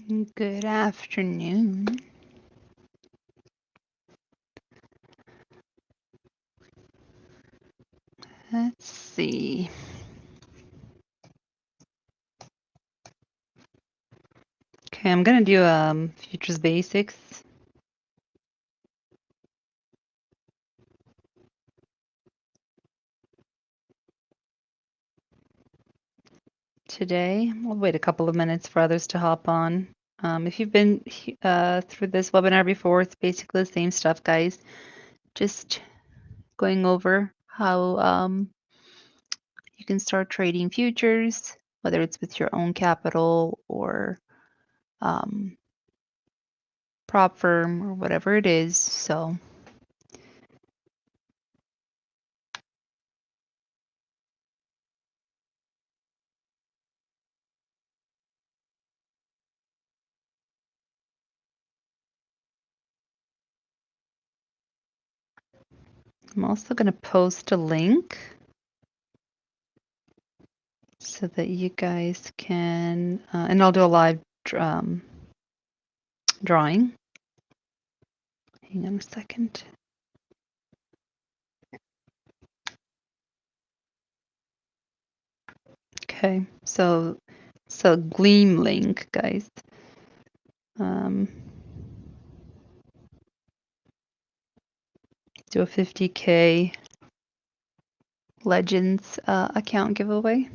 Good afternoon. Let's see. Okay, I'm gonna do futures basics. Today. We'll wait a couple of minutes for others to hop on. If you've been through this webinar before, it's basically the same stuff, guys. Just going over how you can start trading futures, whether it's with your own capital or prop firm or whatever it is. So I'm also going to post a link so that you guys can, and I'll do a live drawing. Hang on a second. Okay, so Gleam link, guys. Do a 50K Legends account giveaway.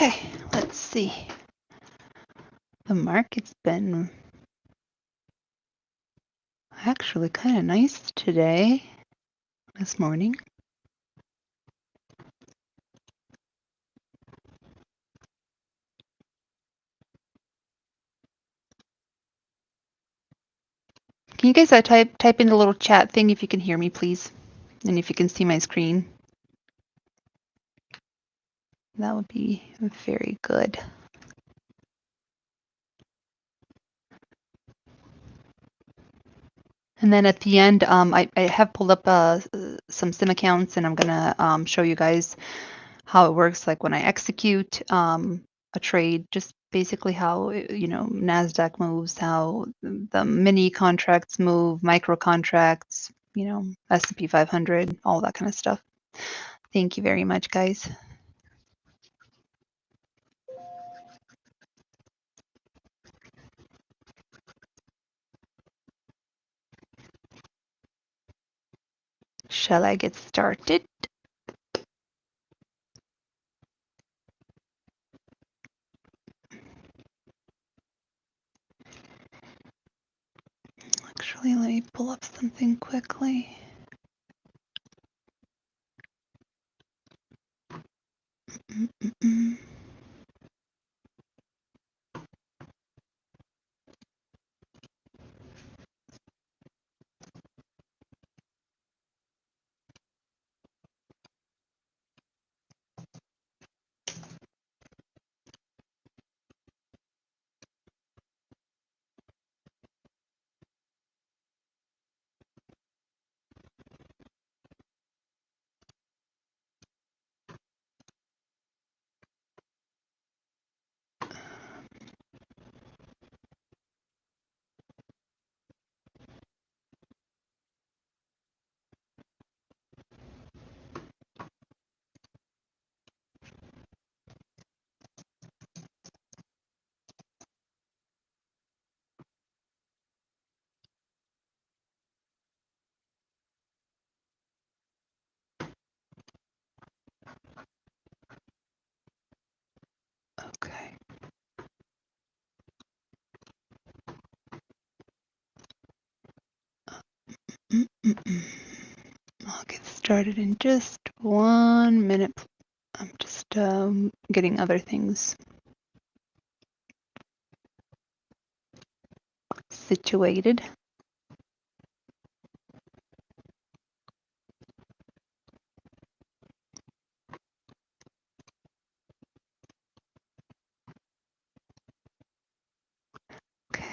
Okay, let's see. The market's been actually kind of nice today, this morning. Can you guys type in the little chat thing if you can hear me, please? And if you can see my screen, that would be very good. And then at the end, I have pulled up some sim accounts, and I'm gonna show you guys how it works. Like when I execute a trade, just basically how Nasdaq moves, how the mini contracts move, micro contracts, S&P 500, all that kind of stuff. Thank you very much, guys. Shall I get started? Actually, let me pull up something quickly. I'll get started in just 1 minute. I'm just getting other things situated. Okay.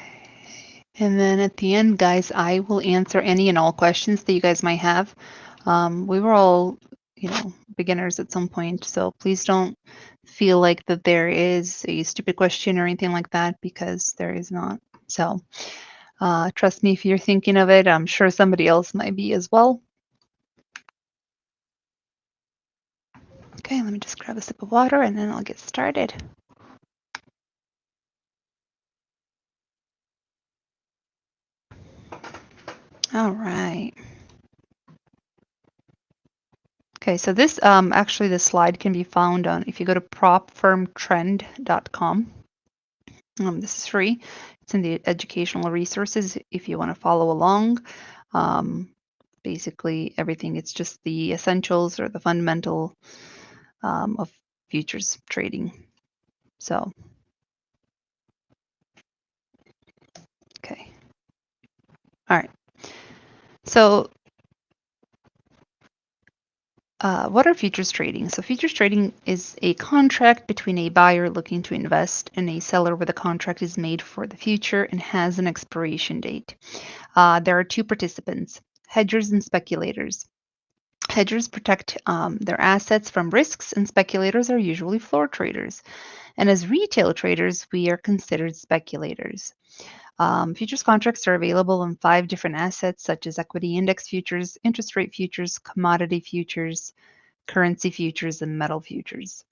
And then at the end, guys, I will answer any and all questions that you guys might have. We were all, beginners at some point, so please don't feel like that there is a stupid question or anything like that, because there is not. So trust me, if you're thinking of it, I'm sure somebody else might be as well. Okay, let me just grab a sip of water and then I'll get started. All right. Okay, so this actually the slide can be found on, if you go to propfirmtrend.com. This is free. It's in the educational resources if you want to follow along. Basically everything. It's just the essentials or the fundamental of futures trading. So, okay. All right. So what are futures trading? So futures trading is a contract between a buyer looking to invest and a seller where the contract is made for the future and has an expiration date. There are two participants, hedgers and speculators. Hedgers protect their assets from risks, and speculators are usually floor traders. And as retail traders, we are considered speculators. Futures contracts are available on 5 different assets, such as equity index futures, interest rate futures, commodity futures, currency futures, and metal futures.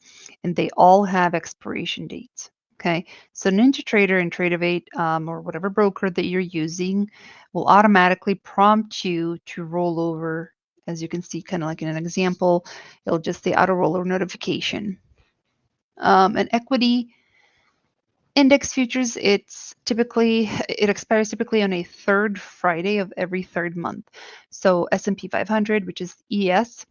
And they all have expiration dates. Okay, so NinjaTrader and Tradeovate or whatever broker that you're using will automatically prompt you to roll over. As you can see, kind of like in an example, it'll just say auto roller notification. An equity index futures, it expires typically on a third Friday of every third month. So S&P 500, which is ES,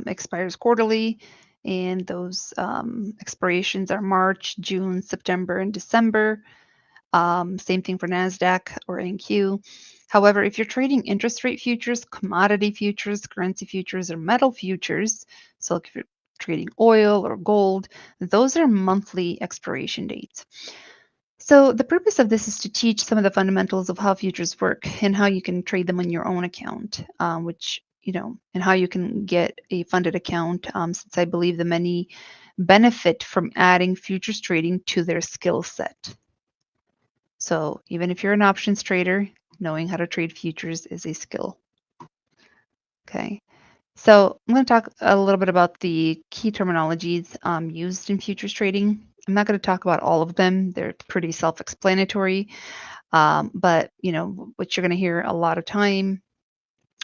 expires quarterly, and those expirations are March, June, September, and December. Same thing for NASDAQ or NQ. However, if you're trading interest rate futures, commodity futures, currency futures, or metal futures, so like if you're trading oil or gold, those are monthly expiration dates. So the purpose of this is to teach some of the fundamentals of how futures work and how you can trade them on your own account, and how you can get a funded account, since I believe that many benefit from adding futures trading to their skill set. So even if you're an options trader, knowing how to trade futures is a skill. Okay. So I'm going to talk a little bit about the key terminologies used in futures trading. I'm not going to talk about all of them. They're pretty self-explanatory. But what you're going to hear a lot of time,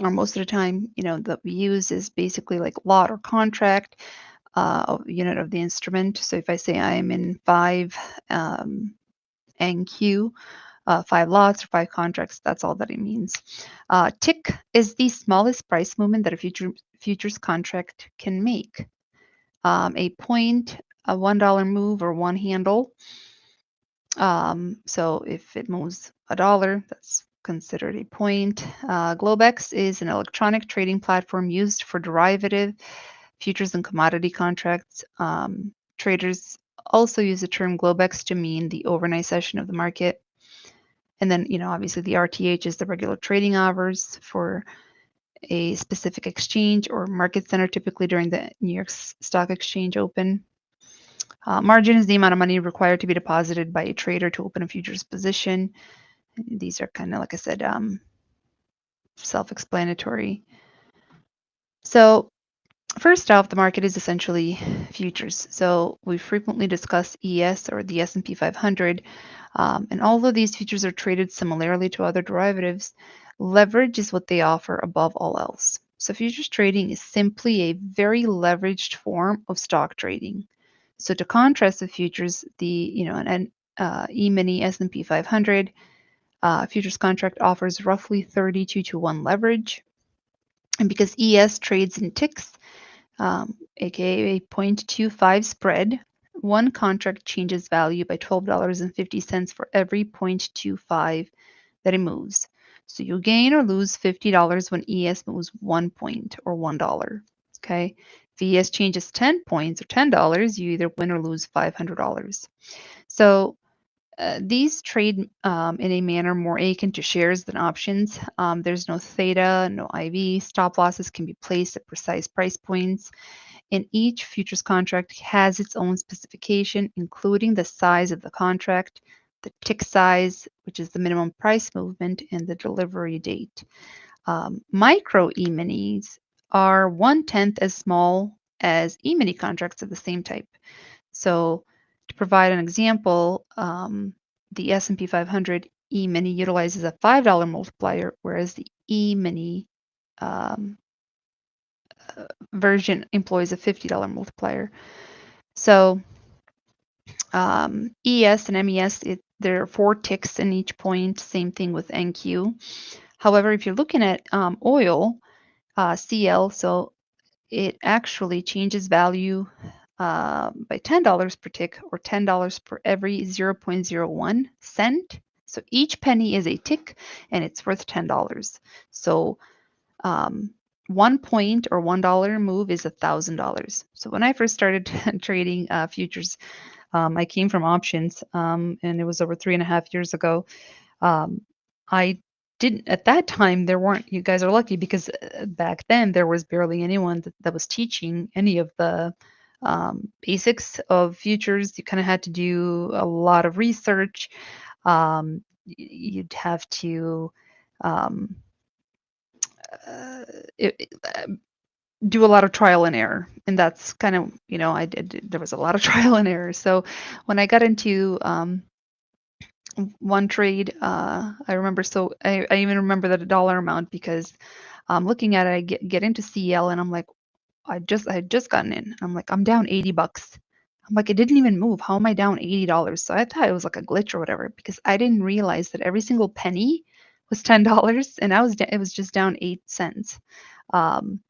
or most of the time, that we use is basically like lot or contract, unit of the instrument. So if I say I'm in 5 NQ, 5 lots or 5 contracts, that's all that it means. Tick is the smallest price movement that a futures contract can make. A point, a $1 move or one handle. So if it moves $1, that's considered a point. Globex is an electronic trading platform used for derivative futures and commodity contracts. Traders also use the term Globex to mean the overnight session of the market. And then, obviously the RTH is the regular trading hours for a specific exchange or market center, typically during the New York Stock Exchange Open. Margin is the amount of money required to be deposited by a trader to open a futures position. These are kind of, like I said, self-explanatory. So first off, the market is essentially futures. So we frequently discuss ES or the S&P 500. And although these futures are traded similarly to other derivatives, leverage is what they offer above all else. So futures trading is simply a very leveraged form of stock trading. So to contrast the futures, the E-mini S&P 500 Futures contract offers roughly 32-to-1 leverage. And because ES trades in ticks, aka a 0.25 spread, one contract changes value by $12.50 for every 0.25 that it moves. So you gain or lose $50 when ES moves 1 point or $1. Okay. If ES changes 10 points or $10, you either win or lose $500. So these trade in a manner more akin to shares than options. There's no theta, no IV. Stop losses can be placed at precise price points. And each futures contract has its own specification, including the size of the contract, the tick size, which is the minimum price movement, and the delivery date. Micro E-minis are 1/10 as small as E-mini contracts of the same type. So to provide an example, the S&P 500 E-mini utilizes a $5 multiplier, whereas the E-mini version employs a $50 multiplier. So ES and MES, there are 4 ticks in each point. Same thing with NQ. However, if you're looking at oil, CL, so it actually changes value by $10 per tick or $10 per every 0.01 cent. So each penny is a tick and it's worth $10. So 1 point or $1 move is $1,000. So when I first started trading futures, I came from options and it was over 3.5 years ago. I didn't, at that time, there weren't, you guys are lucky because back then there was barely anyone that was teaching any of the basics of futures. You kind of had to do a lot of research. You'd have to do a lot of trial and error, and that's kind of, there was a lot of trial and error. So when I got into one trade, I remember, so I even remember that dollar amount because looking at it, I get into CL and I'm like, I had just gotten in. I'm like, I'm down $80. I'm like, it didn't even move. How am I down $80? So I thought it was like a glitch or whatever because I didn't realize that every single penny was $10 and it was just down 8 cents. And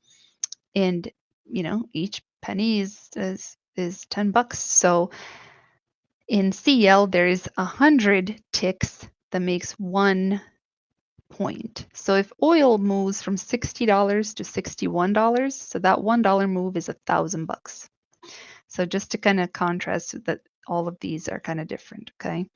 each penny is $10. So in CL there is 100 ticks that makes 1 point. So if oil moves from $60 to $61, so that $1 move is $1,000. So just to kind of contrast that all of these are kind of different, okay?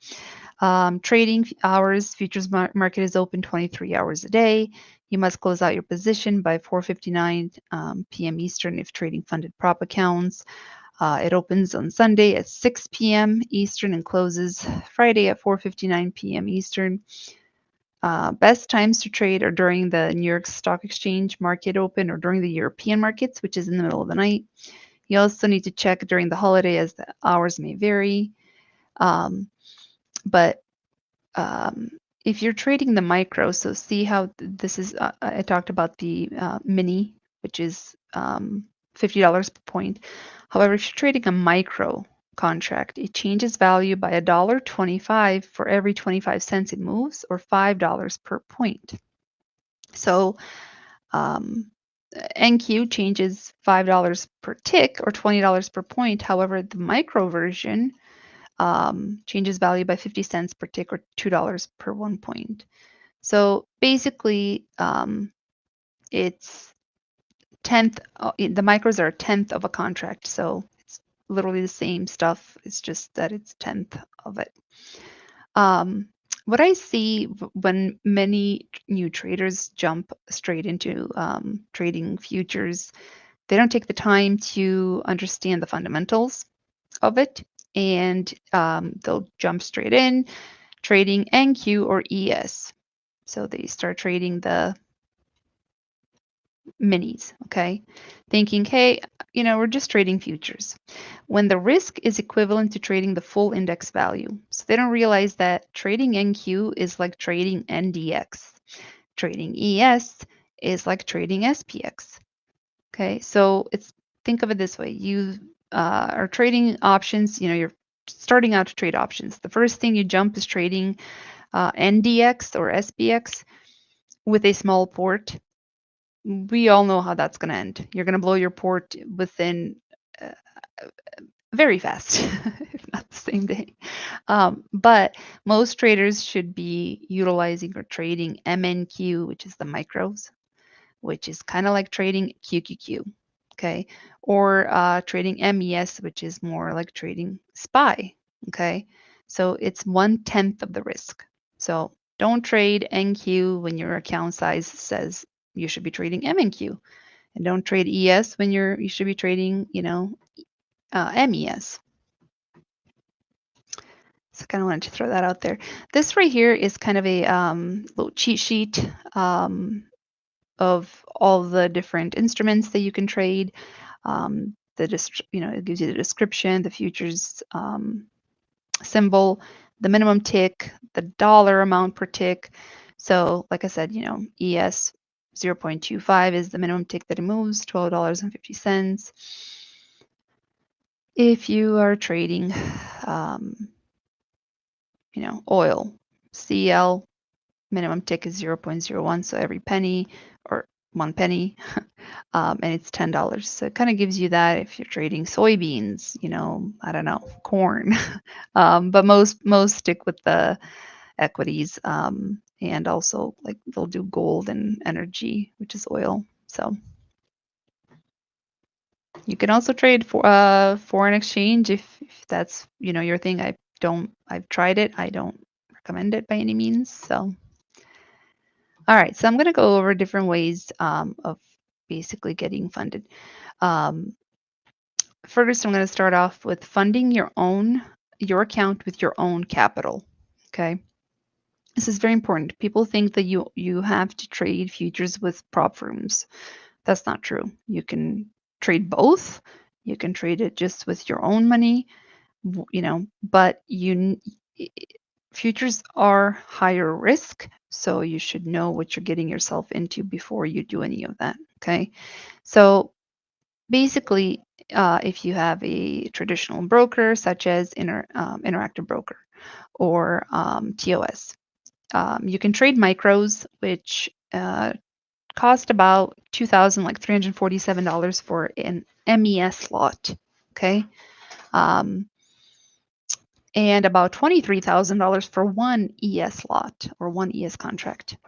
Trading hours, futures market is open 23 hours a day. You must close out your position by 4:59 p.m. Eastern if trading funded prop accounts. It opens on Sunday at 6 p.m. Eastern and closes Friday at 4:59 p.m. Eastern. Best times to trade are during the New York Stock Exchange market open or during the European markets, which is in the middle of the night. You also need to check during the holiday as the hours may vary. But if you're trading the micro, so see how this is, I talked about the mini, which is $50 per point. However, if you're trading a micro contract, it changes value by $1.25 for every 25 cents it moves, or $5 per point. So NQ changes $5 per tick or $20 per point. However, the micro version changes value by 50 cents per tick or $2 per 1 point. So basically, it's the micros are a tenth of a contract. So it's literally the same stuff. It's just that it's a tenth of it. What I see when many new traders jump straight into trading futures, they don't take the time to understand the fundamentals of it, and they'll jump straight in trading NQ or ES. So they start trading the minis, okay? Thinking, hey, we're just trading futures. When the risk is equivalent to trading the full index value. So they don't realize that trading NQ is like trading NDX. Trading ES is like trading SPX. Okay, so think of it this way. You are trading options, you're starting out to trade options. The first thing you jump is trading NDX or SPX with a small port, we all know how that's going to end. You're going to blow your port within uh, very fast, if not the same day. But most traders should be utilizing or trading MNQ, which is the micros, which is kind of like trading QQQ, okay? Or trading MES, which is more like trading SPY, okay? So it's 1/10 of the risk. So don't trade NQ when your account size says you should be trading MNQ, and don't trade ES when you should be trading, MES. So I kind of wanted to throw that out there. This right here is kind of a little cheat sheet of all the different instruments that you can trade. It gives you the description, the futures symbol, the minimum tick, the dollar amount per tick. So like I said, ES 0.25 is the minimum tick that it moves, $12.50. If you are trading, oil, CL, minimum tick is 0.01, so every penny or 1 penny, and it's $10. So it kind of gives you that if you're trading soybeans, I don't know, corn. But most stick with the equities, and also like they'll do gold and energy, which is oil. So you can also trade for foreign exchange if that's your thing. I've tried it. I don't recommend it by any means. So all right, so I'm going to go over different ways of basically getting funded. First, I'm going to start off with funding your account with your own capital. Okay, this is very important. People think that you have to trade futures with prop firms. That's not true. You can trade both. You can trade it just with your own money, but futures are higher risk, so you should know what you're getting yourself into before you do any of that. Okay, so basically, if you have a traditional broker such as Interactive Broker or TOS, you can trade micros, which cost about like $347 for an MES lot. Okay. And about $23,000 for one ES lot or one ES contract.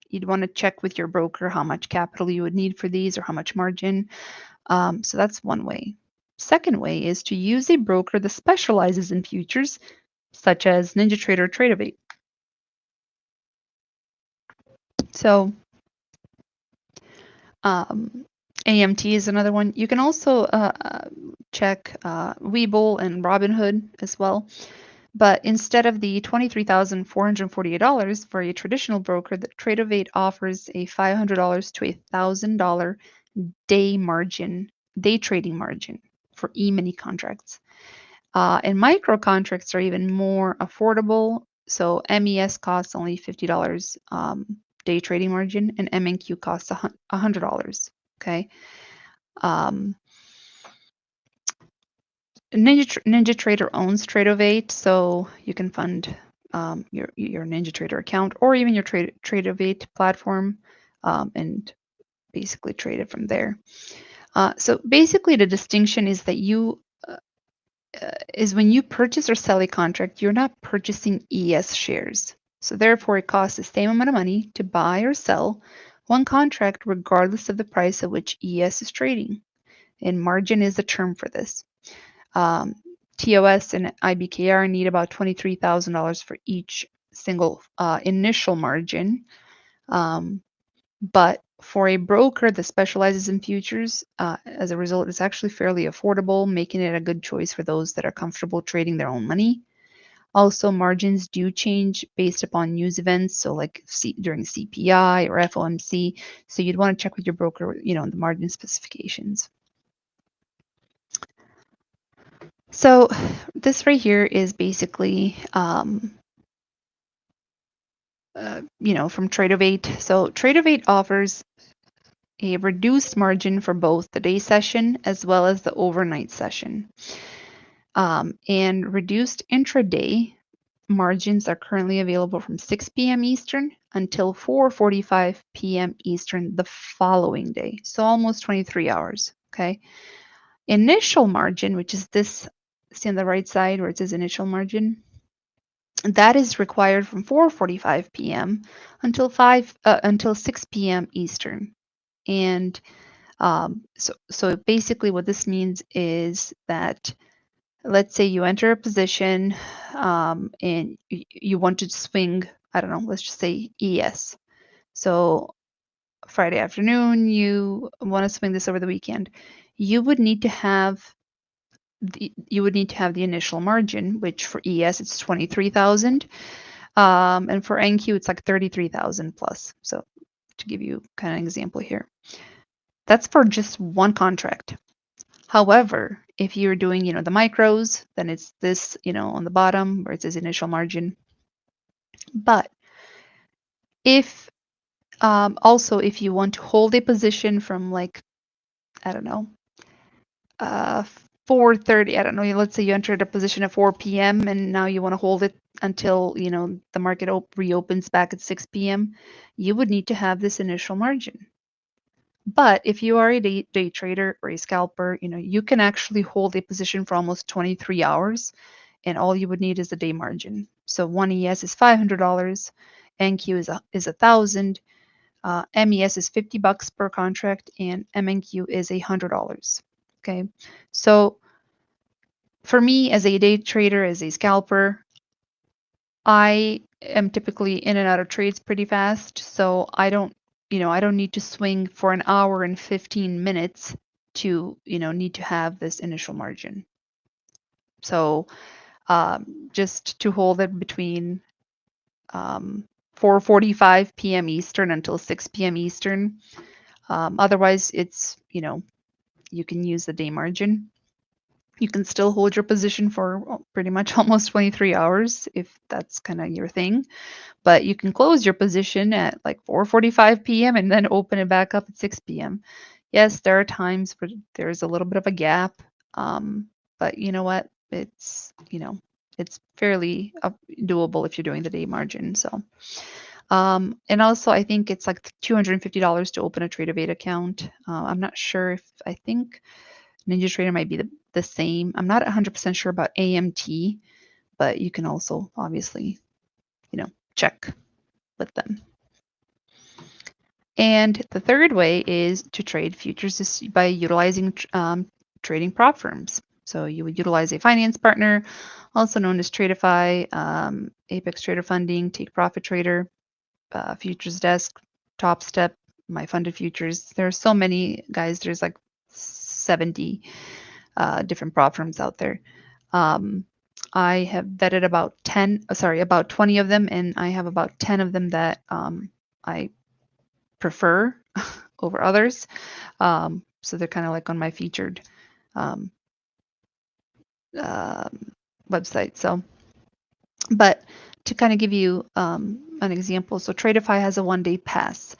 You'd want to check with your broker how much capital you would need for these or how much margin. So that's one way. Second way is to use a broker that specializes in futures, such as NinjaTrader or Tradeovate. So AMT is another one. You can also check Webull and Robinhood as well. But instead of the $23,448 for a traditional broker, the Tradeovate offers a $500 to $1,000 day trading margin for E-mini contracts. And micro contracts are even more affordable. So MES costs only $50 day trading margin, and MNQ costs $100. Okay. NinjaTrader owns Tradeovate, so you can fund your NinjaTrader account or even your Tradeovate platform and basically trade it from there. So basically, the distinction is that is when you purchase or sell a contract, you're not purchasing ES shares. So therefore, it costs the same amount of money to buy or sell one contract regardless of the price at which ES is trading. And margin is the term for this. TOS and IBKR need about $23,000 for each single initial margin. But for a broker that specializes in futures, as a result, it's actually fairly affordable, making it a good choice for those that are comfortable trading their own money. Also, margins do change based upon news events, so like during CPI or FOMC. So you'd want to check with your broker, the margin specifications. So this right here is basically, from Tradeovate. So Tradeovate offers a reduced margin for both the day session as well as the overnight session, and reduced intraday margins are currently available from 6 p.m. Eastern until 4:45 p.m. Eastern the following day. So almost 23 hours. Okay. Initial margin, which is this, see on the right side where it says initial margin, that is required from 4:45 p.m. until 6 p.m. Eastern. And so basically what this means is that, let's say you enter a position and you want to swing, I don't know, let's just say ES. So Friday afternoon, you want to swing this over the weekend. You would need to have the initial margin, which for ES it's 23,000, and for NQ it's like 33,000 plus. So to give you kind of an example here, that's for just one contract. However, if you're doing, the micros, then it's this, on the bottom where it says initial margin. But if also if you want to hold a position from like, I don't know, 4:30, I don't know, let's say you entered a position at 4 p.m. and now you want to hold it until, the market reopens back at 6 p.m., you would need to have this initial margin. But if you are a day trader or a scalper, you can actually hold a position for almost 23 hours, and all you would need is a day margin. So one ES is $500, NQ is 1,000, MES is $50 per contract, and MNQ is $100. Okay, so for me as a day trader, as a scalper, I am typically in and out of trades pretty fast, so I don't need to swing for an hour and 15 minutes to, need to have this initial margin. So just to hold it between 4:45 p.m. Eastern until 6 p.m. Eastern. Otherwise, it's, you can use the day margin. You can still hold your position for pretty much almost 23 hours if that's kind of your thing. But you can close your position at like 4:45 p.m. and then open it back up at 6 p.m. Yes, there are times where there's a little bit of a gap, but you know what? It's it's fairly doable if you're doing the day margin. So, and also I think it's like $250 to open a Tradeovate account. I'm not sure if I think NinjaTrader might be the same. I'm not 100% sure about AMT, but you can also obviously, check with them. And the third way is to trade futures by utilizing trading prop firms. So you would utilize a finance partner, also known as Tradeify, Apex Trader Funding, Take Profit Trader, Futures Desk, Top Step, My Funded Futures. There are so many, guys. There's like 70 different prop firms out there. I have vetted about 20 of them, and I have about 10 of them that I prefer over others. So they're kind of like on my featured website. So, but to kind of give you an example, so Tradeify has a 1-day pass.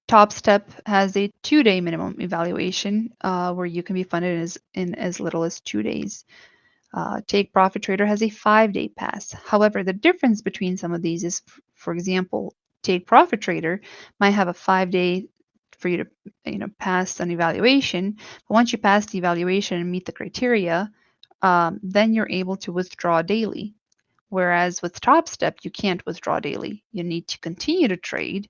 Top Step has a 2-day minimum evaluation where you can be funded in as little as 2 days. Take Profit Trader has a 5-day pass. However, the difference between some of these is, for example, Take Profit Trader might have a 5-day for you to pass an evaluation. But once you pass the evaluation and meet the criteria, then you're able to withdraw daily. Whereas with Top Step, you can't withdraw daily. You need to continue to trade,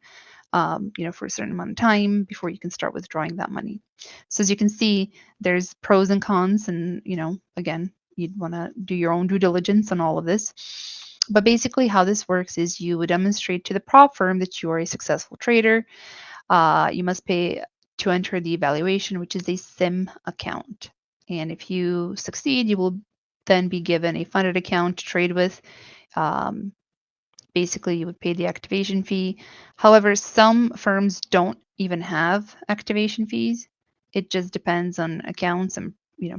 for a certain amount of time before you can start withdrawing that money. So as you can see, there's pros and cons, and again, you'd want to do your own due diligence on all of this. But basically how this works is you would demonstrate to the prop firm that you are a successful trader. You must pay to enter the evaluation, which is a SIM account. And if you succeed, you will then be given a funded account to trade with. Basically, you would pay the activation fee. However, some firms don't even have activation fees. It just depends on accounts and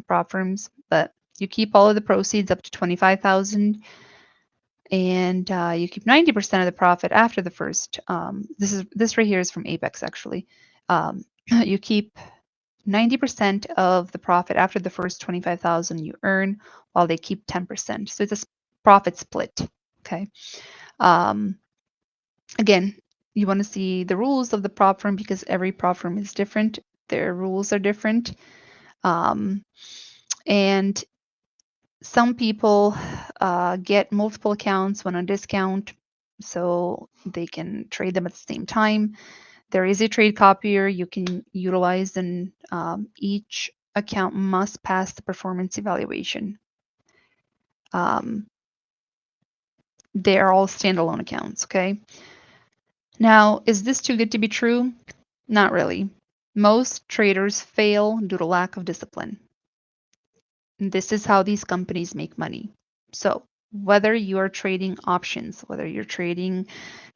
prop firms. But you keep all of the proceeds up to 25,000, and you keep 90% of the profit after the first. This right here is from Apex actually. You keep 90% of the profit after the first 25,000 you earn, while they keep 10%. So it's profit split. Okay. Um, Again, you want to see the rules of the prop firm because every prop firm is different. Their rules are different. Um, and some people get multiple accounts when on discount, so they can trade them at the same time. There is a trade copier you can utilize, and each account must pass the performance evaluation. Um, they are all standalone accounts, okay? Now, is this too good to be true? Not really. Most traders fail due to lack of discipline. And this is how these companies make money. So, whether you are trading options, whether you're trading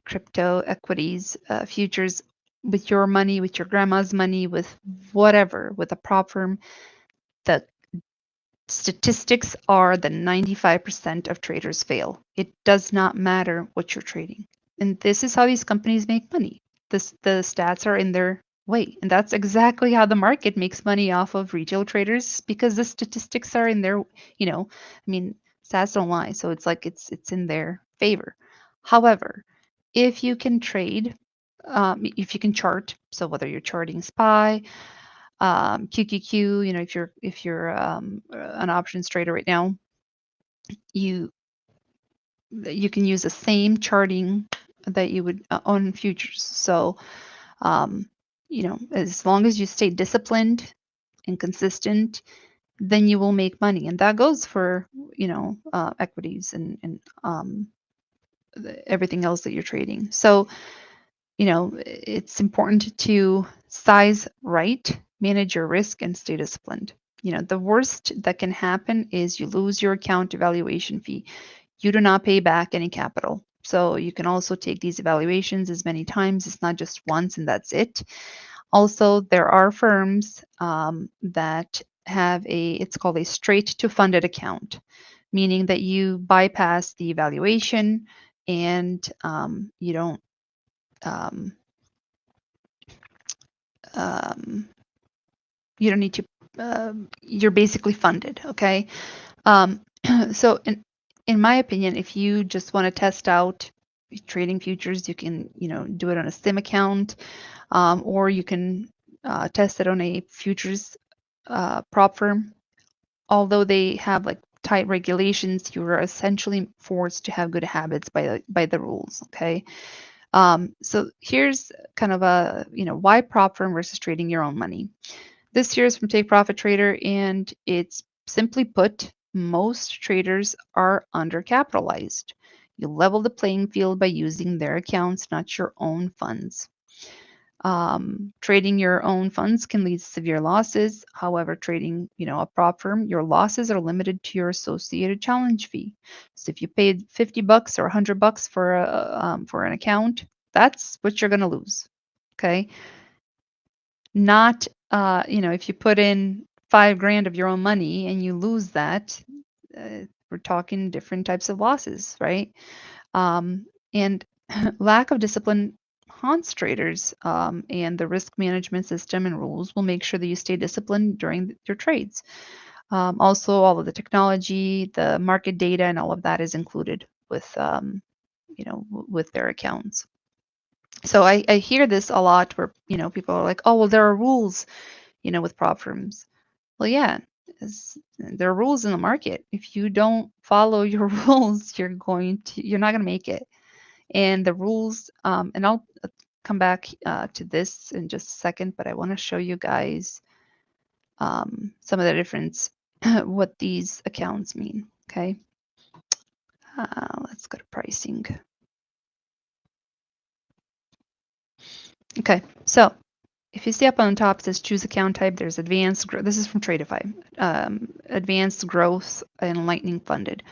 crypto, equities, futures, with your money, with your grandma's money, with whatever, with a prop firm, the statistics are that 95% of traders fail. It does not matter what you're trading. And this is how these companies make money. The stats are in their way. And that's exactly how the market makes money off of retail traders because the statistics are in their, I mean, stats don't lie. So it's like it's in their favor. However, if you can trade, if you can chart, so whether you're charting SPY, QQQ, if you're an options trader right now, you you can use the same charting that you would on futures. So, um, as long as you stay disciplined and consistent, then you will make money, and that goes for equities and everything else that you're trading. So, it's important to size right, manage your risk, and stay disciplined. The worst that can happen is you lose your account evaluation fee. You do not pay back any capital. So you can also take these evaluations as many times. It's not just once and that's it. Also, there are firms that have it's called a straight to funded account, meaning that you bypass the evaluation and you don't um, um, you don't need to you're basically funded. Okay. um, so in my opinion, if you just want to test out trading futures, you can do it on a sim account, or you can test it on a futures prop firm. Although they have like tight regulations, you are essentially forced to have good habits by the rules. Okay. So here's kind of a why prop firm versus trading your own money. This here is from Take Profit Trader, and it's simply put, most traders are undercapitalized. You level the playing field by using their accounts, not your own funds. Trading your own funds can lead to severe losses. However, trading, a prop firm, your losses are limited to your associated challenge fee. So if you paid $50 or $100 for an account, that's what you're going to lose. Okay. Not, if you put in 5 grand of your own money and you lose that, we're talking different types of losses, right? And lack of discipline haunts traders, and the risk management system and rules will make sure that you stay disciplined during your trades. Also, all of the technology, the market data, and all of that is included with their accounts. So I hear this a lot where people are like, oh well, there are rules with prop firms. Well, yeah, there are rules in the market. If you don't follow your rules, you're not gonna make it. And the rules, and I'll come back to this in just a second, but I want to show you guys some of the difference, what these accounts mean. Okay, let's go to pricing. Okay, so if you see up on the top, it says choose account type. There's advanced. This is from Tradeify. Advanced growth and lightning funded.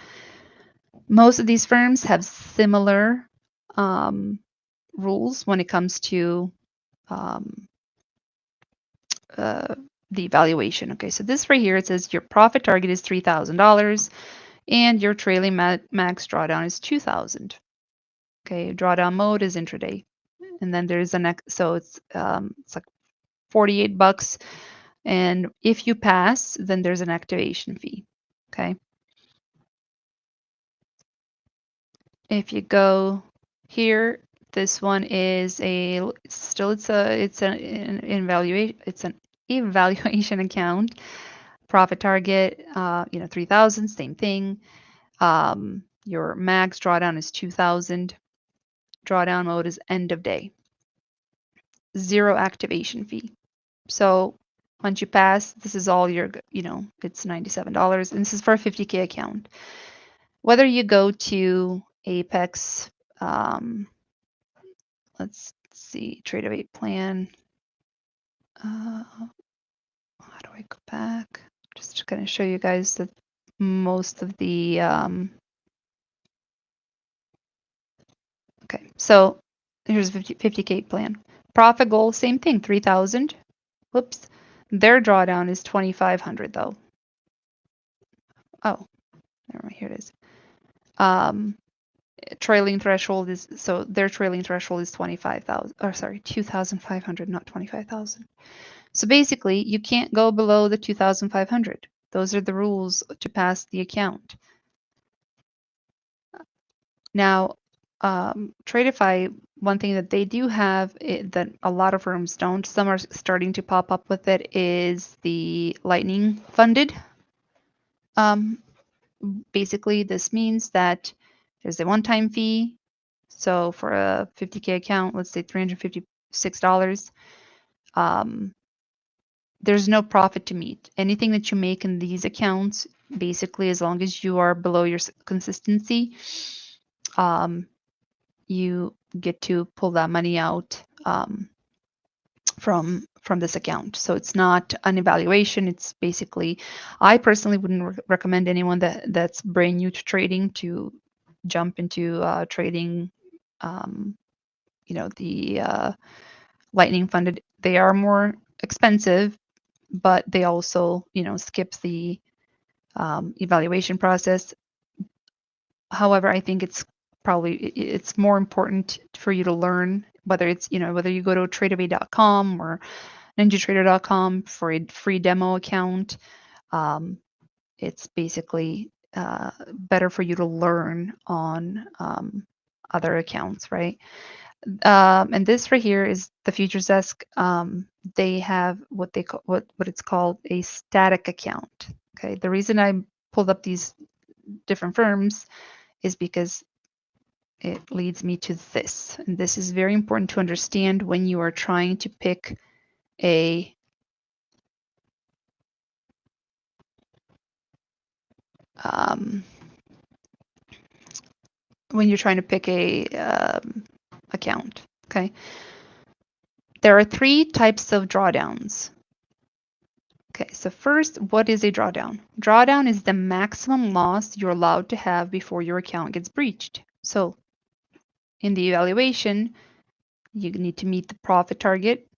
Most of these firms have similar rules when it comes to um, uh, the evaluation. Okay, so this right here, it says your profit target is $3,000 and your trailing max drawdown is 2,000. Okay, drawdown mode is intraday, and then there's so it's like $48, and if you pass, then there's an activation fee. Okay. if you go here, this one is it's an evaluation account. Profit target, 3,000, same thing. Your max drawdown is 2,000. Drawdown mode is end of day. Zero activation fee. So once you pass, this is all your, it's $97. And this is for a 50K account. Whether you go to Apex, let's see, Trade of 8 plan. How do I go back? Just going to show you guys that most of the, okay, so here's 50K plan. Profit goal, same thing, 3,000. Whoops. Their drawdown is 2,500 though. Oh, never mind, here it is. Trailing threshold is, so their trailing threshold is 25,000, or sorry, 2,500, not 25,000. So basically, you can't go below the 2,500. Those are the rules to pass the account. Now, Tradeify, one thing that they do have that a lot of firms don't, some are starting to pop up with it, is the Lightning funded. Basically, this means that there's a one-time fee. So for a 50K account, let's say $356, there's no profit to meet. Anything that you make in these accounts, basically, as long as you are below your consistency, you get to pull that money out from this account. So it's not an evaluation. It's basically, I personally wouldn't recommend anyone that's brand new to trading to jump into trading. The Lightning funded. They are more expensive, but they also, skip the evaluation process. However, I think it's more important for you to learn, whether it's, whether you go to tradeaway.com or ninjatrader.com for a free demo account. It's basically better for you to learn on other accounts, right? And this right here is the Futures Desk. They have what it's called a static account. Okay, the reason I pulled up these different firms is because it leads me to this, and this is very important to understand when you are trying to pick a account. Okay, there are three types of drawdowns. Okay, so first, what is a drawdown? Drawdown is the maximum loss you're allowed to have before your account gets breached. So in the evaluation, you need to meet the profit target.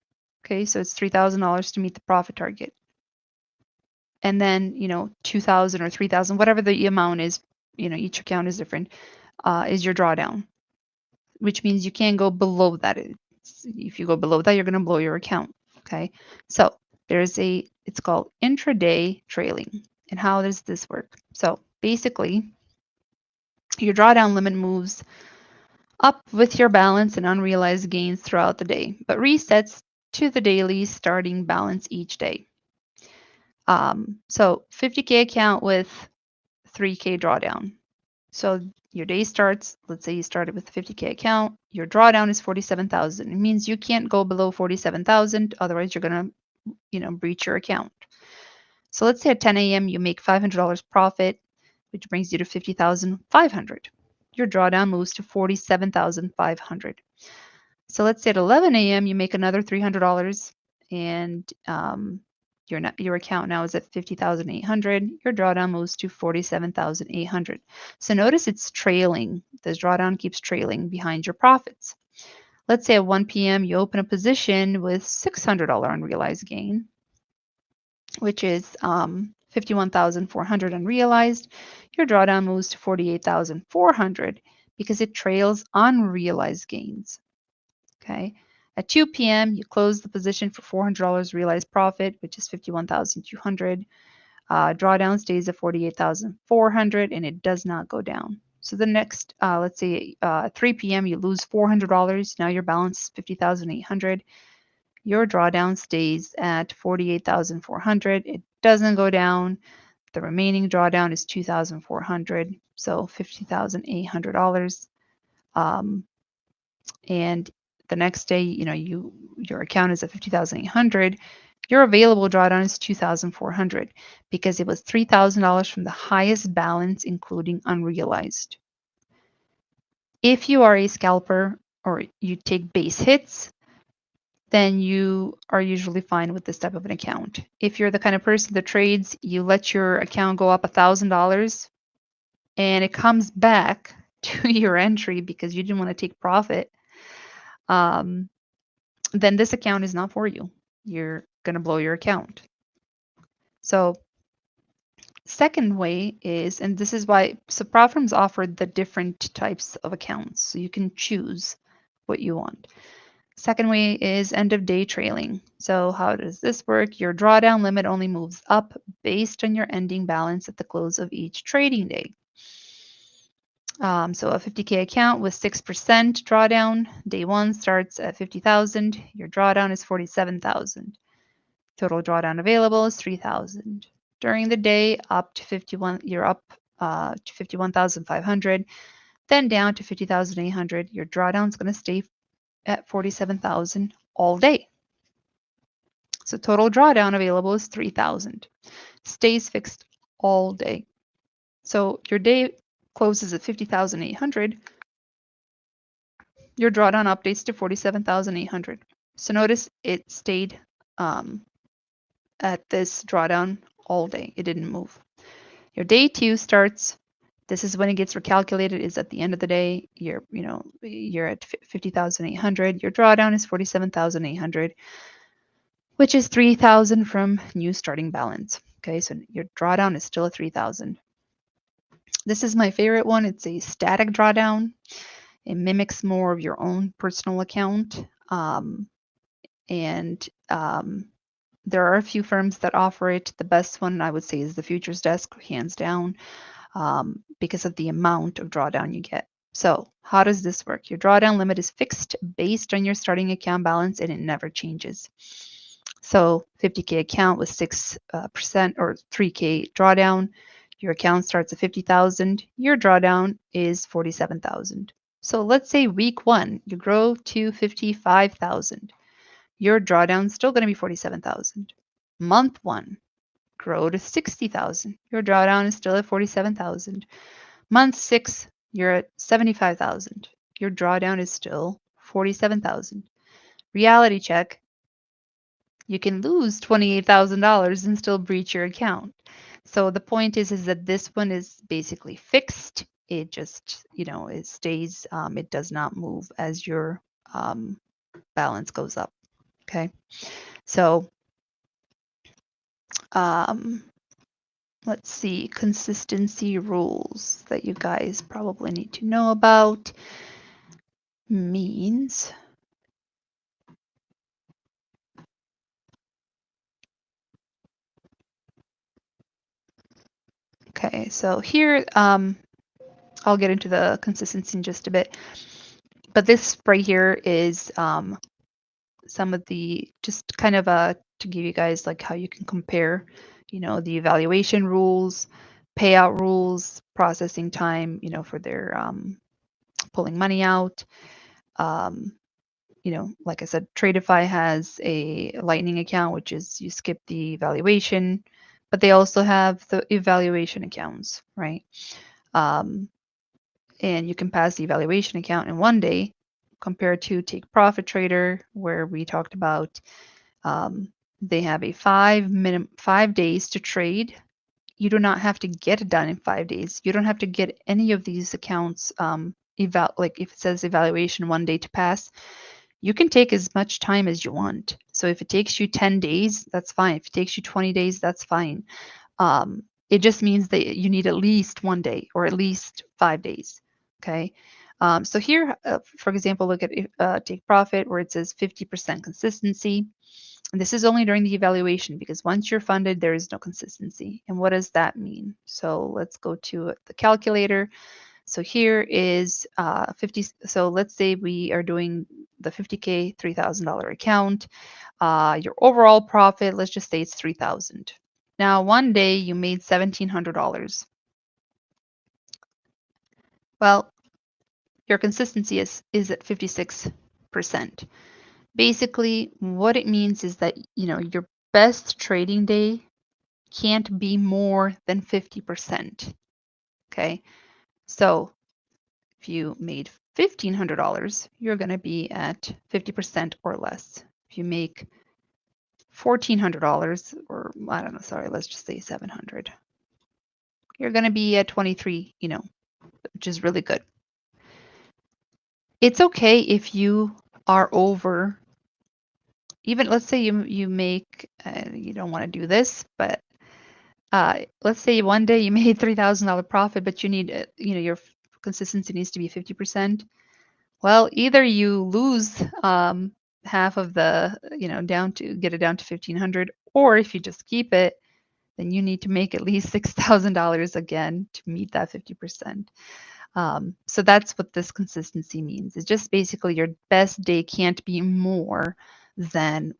Okay, so it's $3,000 to meet the profit target. And then, 2,000 or 3,000, whatever the amount is, each account is different, is your drawdown, which means you can't go below that. If you go below that, you're going to blow your account. Okay, so it's called intraday trailing. And how does this work? So basically, your drawdown limit moves up with your balance and unrealized gains throughout the day, but resets to the daily starting balance each day. So 50K account with 3K drawdown. So your day starts, let's say you started with a 50K account, your drawdown is 47,000. It means you can't go below 47,000, otherwise you're going to, breach your account. So let's say at 10 a.m. you make $500 profit, which brings you to 50,500. Your drawdown moves to 47,500. So let's say at 11 a.m. you make another $300, and your account now is at 50,800. Your drawdown moves to 47,800. So notice it's trailing. The drawdown keeps trailing behind your profits. Let's say at 1 p.m. you open a position with $600 unrealized gain, which is 51,400 unrealized. Your drawdown moves to 48,400 because it trails unrealized gains. Okay. At 2 p.m., you close the position for $400 realized profit, which is 51,200. Drawdown stays at 48,400, and it does not go down. So the next, let's say 3 p.m., you lose $400. Now your balance is 50,800. Your drawdown stays at 48,400. It doesn't go down. The remaining drawdown is 2,400, so $50,800. And the next day, your account is at 50,800. Your available drawdown is 2,400 because it was $3,000 from the highest balance, including unrealized. If you are a scalper or you take base hits, then you are usually fine with this type of an account. If you're the kind of person that trades, you let your account go up $1,000 and it comes back to your entry because you didn't want to take profit, then this account is not for you. You're going to blow your account. So second way is, and this is why, so PropFirms offer the different types of accounts. So you can choose what you want. Second way is end of day trailing. So how does this work? Your drawdown limit only moves up based on your ending balance at the close of each trading day. So a 50K account with 6% drawdown, day one starts at 50,000. Your drawdown is 47,000. Total drawdown available is 3,000. During the day, up to 51, you're up to 51,500. Then down to 50,800. Your drawdown is going to stay at 47,000 all day. So total drawdown available is 3,000. Stays fixed all day. So your day closes at 50,800. Your drawdown updates to 47,800. So notice it stayed at this drawdown all day. It didn't move. Your day two starts. This is when it gets recalculated. Is at the end of the day. You're at 50,800. Your drawdown is 47,800, which is 3,000 from new starting balance. Okay, so your drawdown is still at 3,000. This is my favorite one. It's a static drawdown. It mimics more of your own personal account. There are a few firms that offer it. The best one I would say is the Futures Desk, hands down, because of the amount of drawdown you get. So how does this work? Your drawdown limit is fixed based on your starting account balance and it never changes. So 50K account with 6% or 3K drawdown, your account starts at 50,000. Your drawdown is 47,000. So let's say week one, you grow to 55,000. Your drawdown is still going to be 47,000. Month one, grow to 60,000. Your drawdown is still at 47,000. Month six, you're at 75,000. Your drawdown is still 47,000. Reality check. You can lose $28,000 and still breach your account. So the point is that this one is basically fixed. It just, it stays, it does not move as your balance goes up. Okay. So let's see, consistency rules that you guys probably need to know about means. Okay, so here, I'll get into the consistency in just a bit. But this right here is some of the, just kind of to give you guys like how you can compare, the evaluation rules, payout rules, processing time, for their pulling money out. Like I said, Tradeify has a Lightning account, which is you skip the evaluation, but they also have the evaluation accounts, right? And you can pass the evaluation account in one day compared to Take Profit Trader, where we talked about they have a 5 days to trade. You do not have to get it done in 5 days. You don't have to get any of these accounts like if it says evaluation 1 day to pass, you can take as much time as you want. So if it takes you 10 days, that's fine. If it takes you 20 days, that's fine. It just means that you need at least 1 day or at least 5 days. Okay. So here, for example, look at Take Profit where it says 50% consistency. And this is only during the evaluation because once you're funded, there is no consistency. And what does that mean? So let's go to the calculator. So here is 50. So let's say we are doing the 50K $3,000 account. Your overall profit, let's just say it's 3,000. Now, one day you made $1,700. Well, your consistency is at 56%. Basically, what it means is that, your best trading day can't be more than 50%. Okay? So, if you made $1,500, you're going to be at 50% or less. If you make $1,400, or I don't know, sorry, let's just say 700, you're going to be at 23, which is really good. It's okay if you are over, even let's say you make, you don't want to do this, but let's say one day you made $3,000 profit, but you need, your consistency needs to be 50%. Well, either you lose half of the, down to get it down to 1,500, or if you just keep it, then you need to make at least $6,000 again to meet that 50%. So that's what this consistency means. It's just basically your best day can't be more than,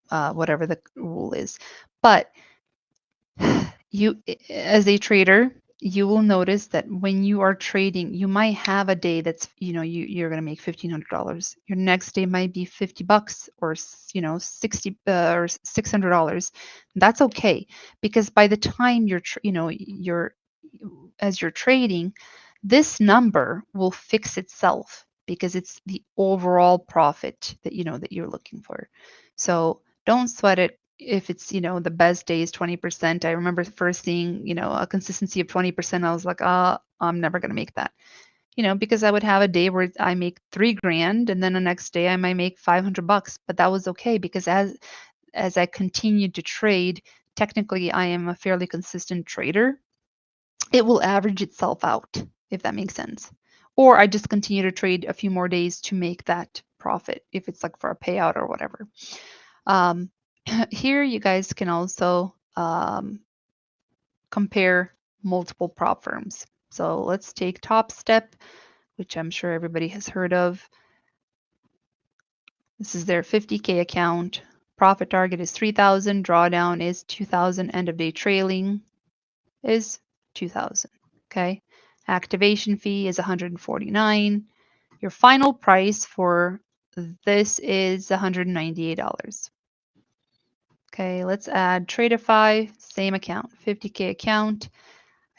whatever the rule is. But you, as a trader, you will notice that when you are trading, you might have a day that's, you're going to make $1,500. Your next day might be $50 or, 60 or $600. That's okay, because by the time as you're trading, this number will fix itself because it's the overall profit that you're looking for. So don't sweat it if it's, the best day is 20%. I remember first seeing, a consistency of 20%. I was like, I'm never going to make that, because I would have a day where I make $3,000 and then the next day I might make $500, but that was okay because as I continued to trade, technically I am a fairly consistent trader. It will average itself out, if that makes sense. Or I just continue to trade a few more days to make that profit if it's like for a payout or whatever. Here you guys can also compare multiple prop firms. So let's take Top Step, which I'm sure everybody has heard of. This is their 50K account. Profit target is 3,000. Drawdown is 2,000. End of day trailing is 2,000. Okay. Activation fee is 149. Your final price for this is $198. Okay, let's add Tradeify, same account, 50K account.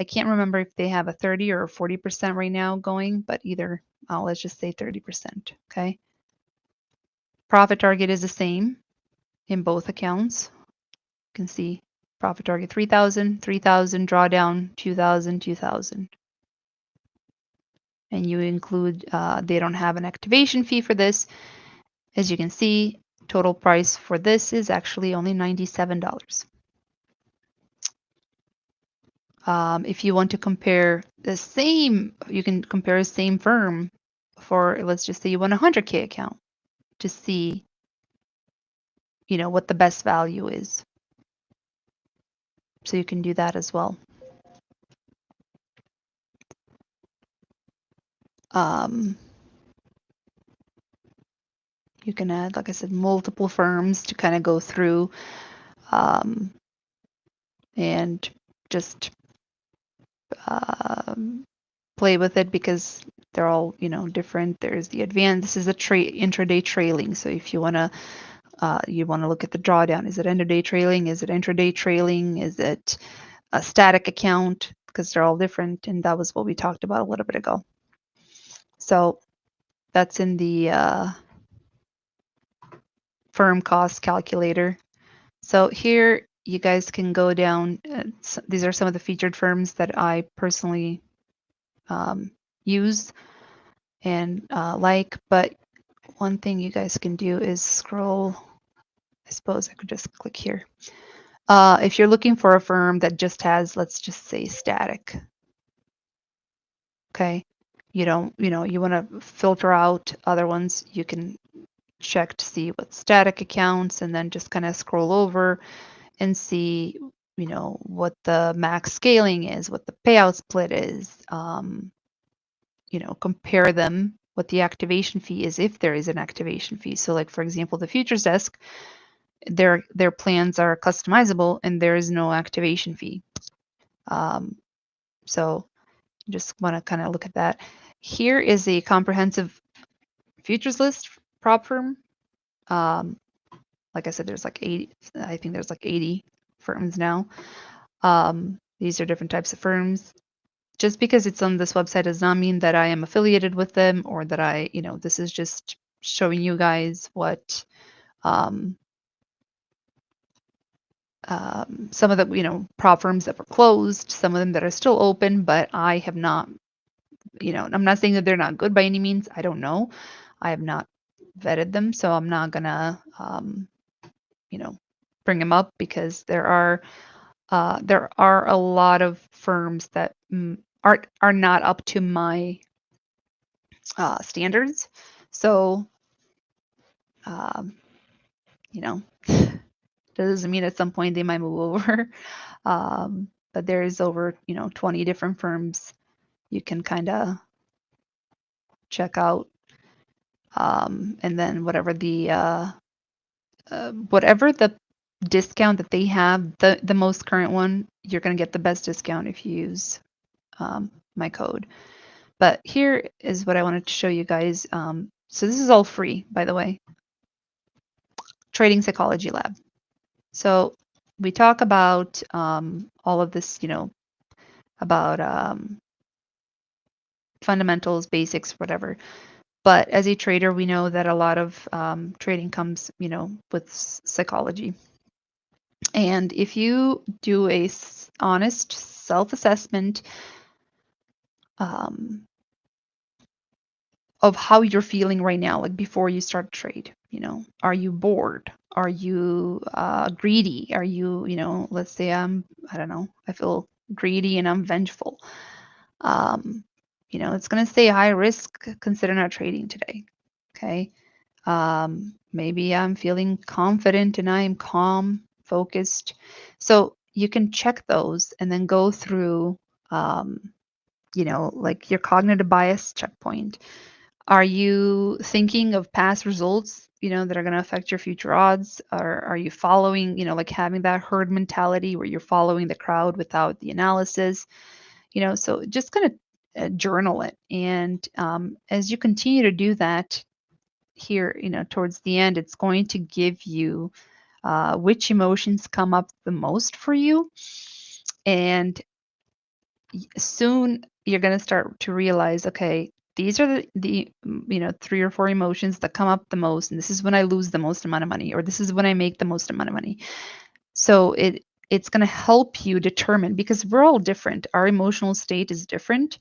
I can't remember if they have a 30 or a 40% right now going, but either, let's just say 30%, okay? Profit target is the same in both accounts. You can see profit target 3,000, 3,000, drawdown 2,000, 2,000. And you include, they don't have an activation fee for this. As you can see, total price for this is actually only $97. If you want to compare the same, you can compare the same firm for, let's just say you want a 100K account to see, what the best value is. So you can do that as well. You can add, like I said, multiple firms to kind of go through and just play with it because they're all, different. There's the advanced. This is a intraday trailing. So if you want to look at the drawdown. Is it end of day trailing? Is it intraday trailing? Is it a static account? Because they're all different. And that was what we talked about a little bit ago. So that's in the firm cost calculator. So here you guys can go down. These are some of the featured firms that I personally use and like. But one thing you guys can do is scroll. I suppose I could just click here. If you're looking for a firm that just has, let's just say, static, okay, you want to filter out other ones, you can check to see what static accounts and then just kind of scroll over and see, what the max scaling is, what the payout split is, compare them, what the activation fee is, if there is an activation fee. So like, for example, the futures desk, their plans are customizable and there is no activation fee. So just want to kind of look at that. Here is a comprehensive futures list prop firm. Like I said, there's like 80, I think there's like 80 firms now. These are different types of firms. Just because it's on this website does not mean that I am affiliated with them or that I, this is just showing you guys what some of the, prop firms that were closed, some of them that are still open, but I have not, I'm not saying that they're not good by any means. I don't know. I have not vetted them, so I'm not gonna, bring them up because there are a lot of firms that are not up to my standards. So, that doesn't mean at some point they might move over. But there's over 20 different firms you can kind of check out, and then whatever the discount that they have, the most current one, you're going to get the best discount if you use my code. But here is what I wanted to show you guys. So this is all free, by the way. Trading Psychology Lab. So we talk about all of this, about fundamentals, basics, whatever. But as a trader, we know that a lot of trading comes, with psychology. And if you do a honest self-assessment of how you're feeling right now, like before you start a trade, are you bored? Are you greedy? Are you, let's say I don't know, I feel greedy and I'm vengeful. It's going to say high risk, consider not trading today. Okay. Maybe I'm feeling confident and I am calm, focused. So you can check those and then go through, like your cognitive bias checkpoint. Are you thinking of past results, that are going to affect your future odds? Or are you following, like having that herd mentality where you're following the crowd without the analysis? So just kind of journal it. And as you continue to do that here, towards the end, it's going to give you which emotions come up the most for you. And soon you're going to start to realize, okay, these are the 3 or 4 emotions that come up the most, and this is when I lose the most amount of money, or this is when I make the most amount of money. So it's going to help you determine, because we're all different. Our emotional state is different.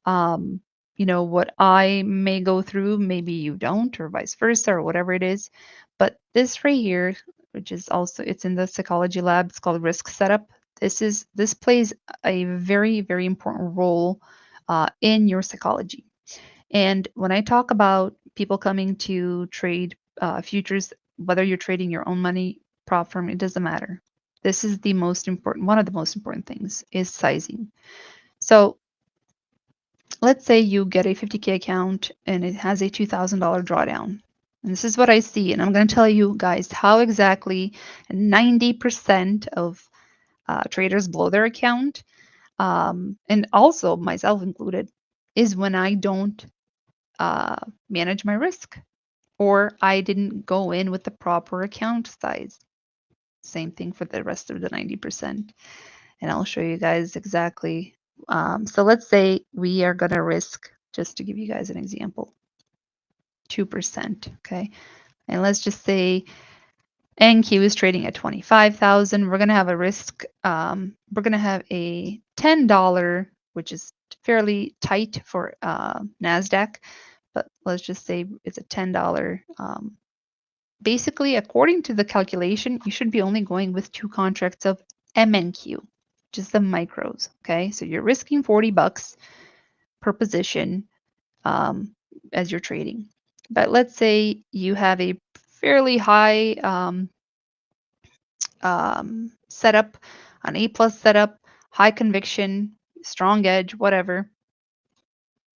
What I may go through, maybe you don't, or vice versa, or whatever it is. But this right here, which is also, it's in the psychology lab, it's called risk setup. This plays a very, very important role in your psychology. And when I talk about people coming to trade futures, whether you're trading your own money, prop firm, it doesn't matter. This is the most important, one of the most important things is sizing. So let's say you get a 50K account and it has a $2,000 drawdown. And this is what I see. And I'm going to tell you guys how exactly 90% of traders blow their account, and also myself included, is when I don't manage my risk, or I didn't go in with the proper account size. Same thing for the rest of the 90%. And I'll show you guys exactly. So let's say we are going to risk, just to give you guys an example, 2%. Okay. And let's just say NQ is trading at 25,000. We're going to have a risk. We're going to have a $10, which is fairly tight for NASDAQ, but let's just say it's a $10. Basically, according to the calculation, you should be only going with 2 contracts of MNQ, just the micros. Okay, so you're risking $40 per position as you're trading. But let's say you have a fairly high setup, an A+ setup, high conviction, strong edge, whatever.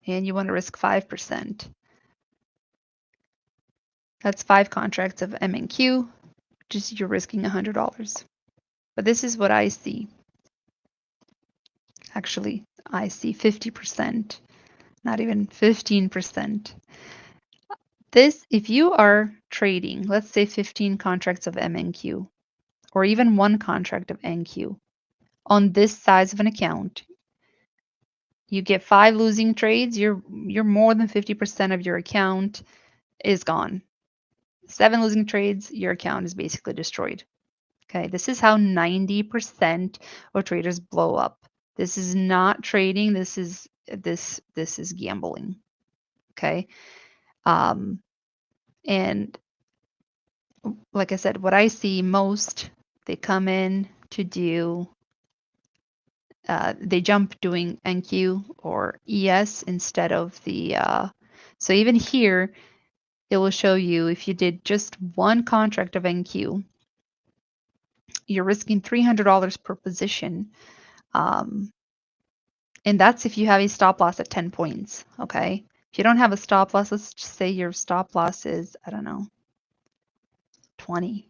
and you want to risk 5%. That's 5 contracts of MNQ, just you're risking $100. But this is what I see. Actually, I see 50%, not even 15%. This, if you are trading, let's say 15 contracts of MNQ, or even 1 contract of NQ, on this size of an account, you get 5 losing trades, you're more than 50% of your account is gone. 7 losing trades, your account is basically destroyed. Okay, this is how 90% of traders blow up. This is not trading, this is gambling. Okay. And like I said, what I see most, they come in to do they jump doing NQ or ES instead of the so even here it will show you if you did just 1 contract of NQ, you're risking $300 per position. And that's if you have a stop loss at 10 points. Okay. If you don't have a stop loss, let's just say your stop loss is, I don't know, 20.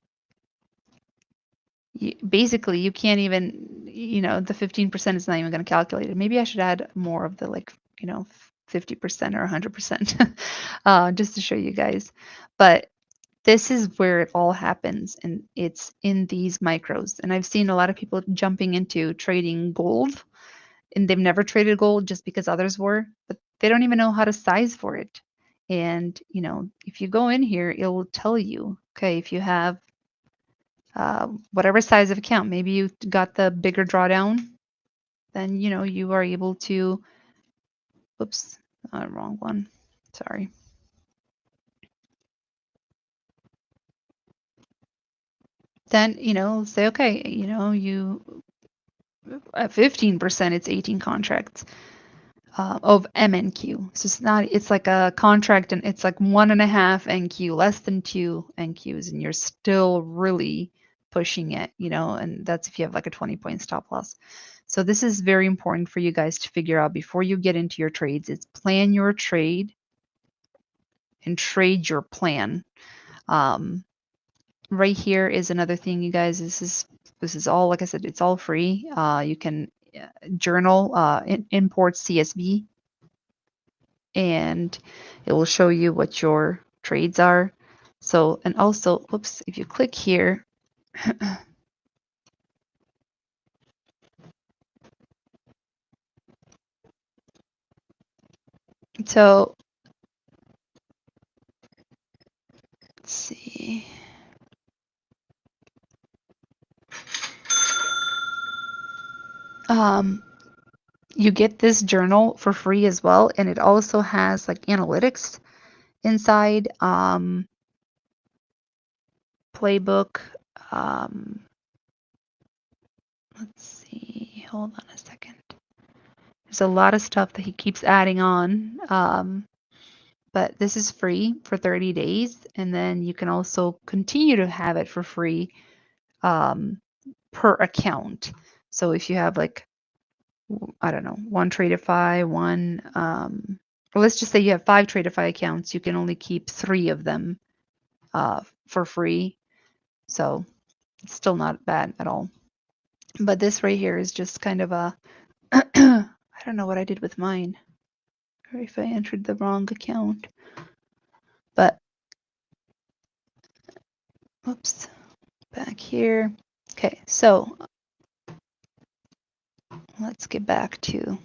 Basically, you can't even, the 15% is not even going to calculate it. Maybe I should add more of the 50% or 100% just to show you guys. But this is where it all happens, and it's in these micros. And I've seen a lot of people jumping into trading gold, and they've never traded gold just because others were, but they don't even know how to size for it. And, if you go in here, it will tell you, okay, if you have whatever size of account, maybe you got the bigger drawdown, then, you are able to, oops, wrong one, sorry. Then, say, okay, you at 15%, it's 18 contracts of MNQ. So it's like a contract and it's like 1.5 NQ, less than 2 NQs, and you're still really pushing it, and that's if you have like a 20-point stop loss. So this is very important for you guys to figure out before you get into your trades. It's plan your trade and trade your plan. Right here is another thing, you guys. This is all, like I said, it's all free. You can journal, import CSV, and it will show you what your trades are. So, and also, whoops, if you click here, so let's see. You get this journal for free as well, and it also has like analytics inside, playbook. Let's see, hold on a second. There's a lot of stuff that he keeps adding on, but this is free for 30 days, and then you can also continue to have it for free per account. So if you have like, I don't know, 1 Tradeify, or let's just say you have 5 Tradeify accounts, you can only keep 3 of them for free. So it's still not bad at all. But this right here is just kind of a, I don't know what I did with mine, or if I entered the wrong account. But, oops, back here. Okay, so let's get back to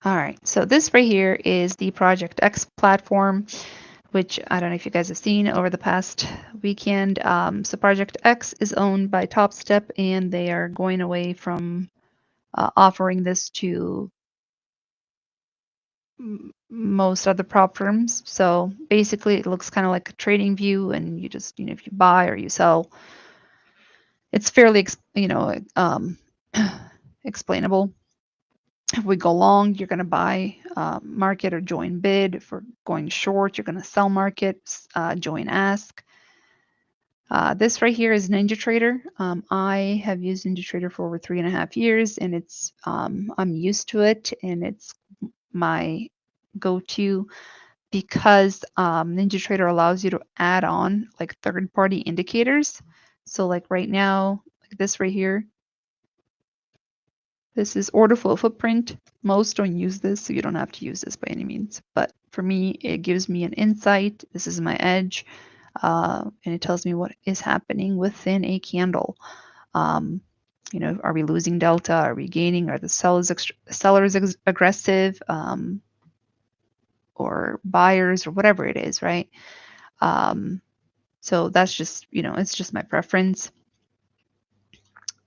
all right, so this right here is the Project X platform, which I don't know if you guys have seen over the past weekend. So Project X is owned by TopStep, and they are going away from offering this to most other prop firms. So basically, it looks kind of like a trading view, and you just, if you buy or you sell, it's fairly, explainable. If we go long, you're going to buy market or join bid. If we're going short, you're going to sell market, join ask. This right here is NinjaTrader. I have used NinjaTrader for over 3.5 years, and it's I'm used to it, and it's my go-to because NinjaTrader allows you to add on like third-party indicators. So like right now, like this right here, this is order flow footprint. Most don't use this, so you don't have to use this by any means. But for me, it gives me an insight. This is my edge, and it tells me what is happening within a candle. Um, are we losing delta? Are we gaining? Are the sellers aggressive, or buyers, or whatever it is, right? So that's just, it's just my preference.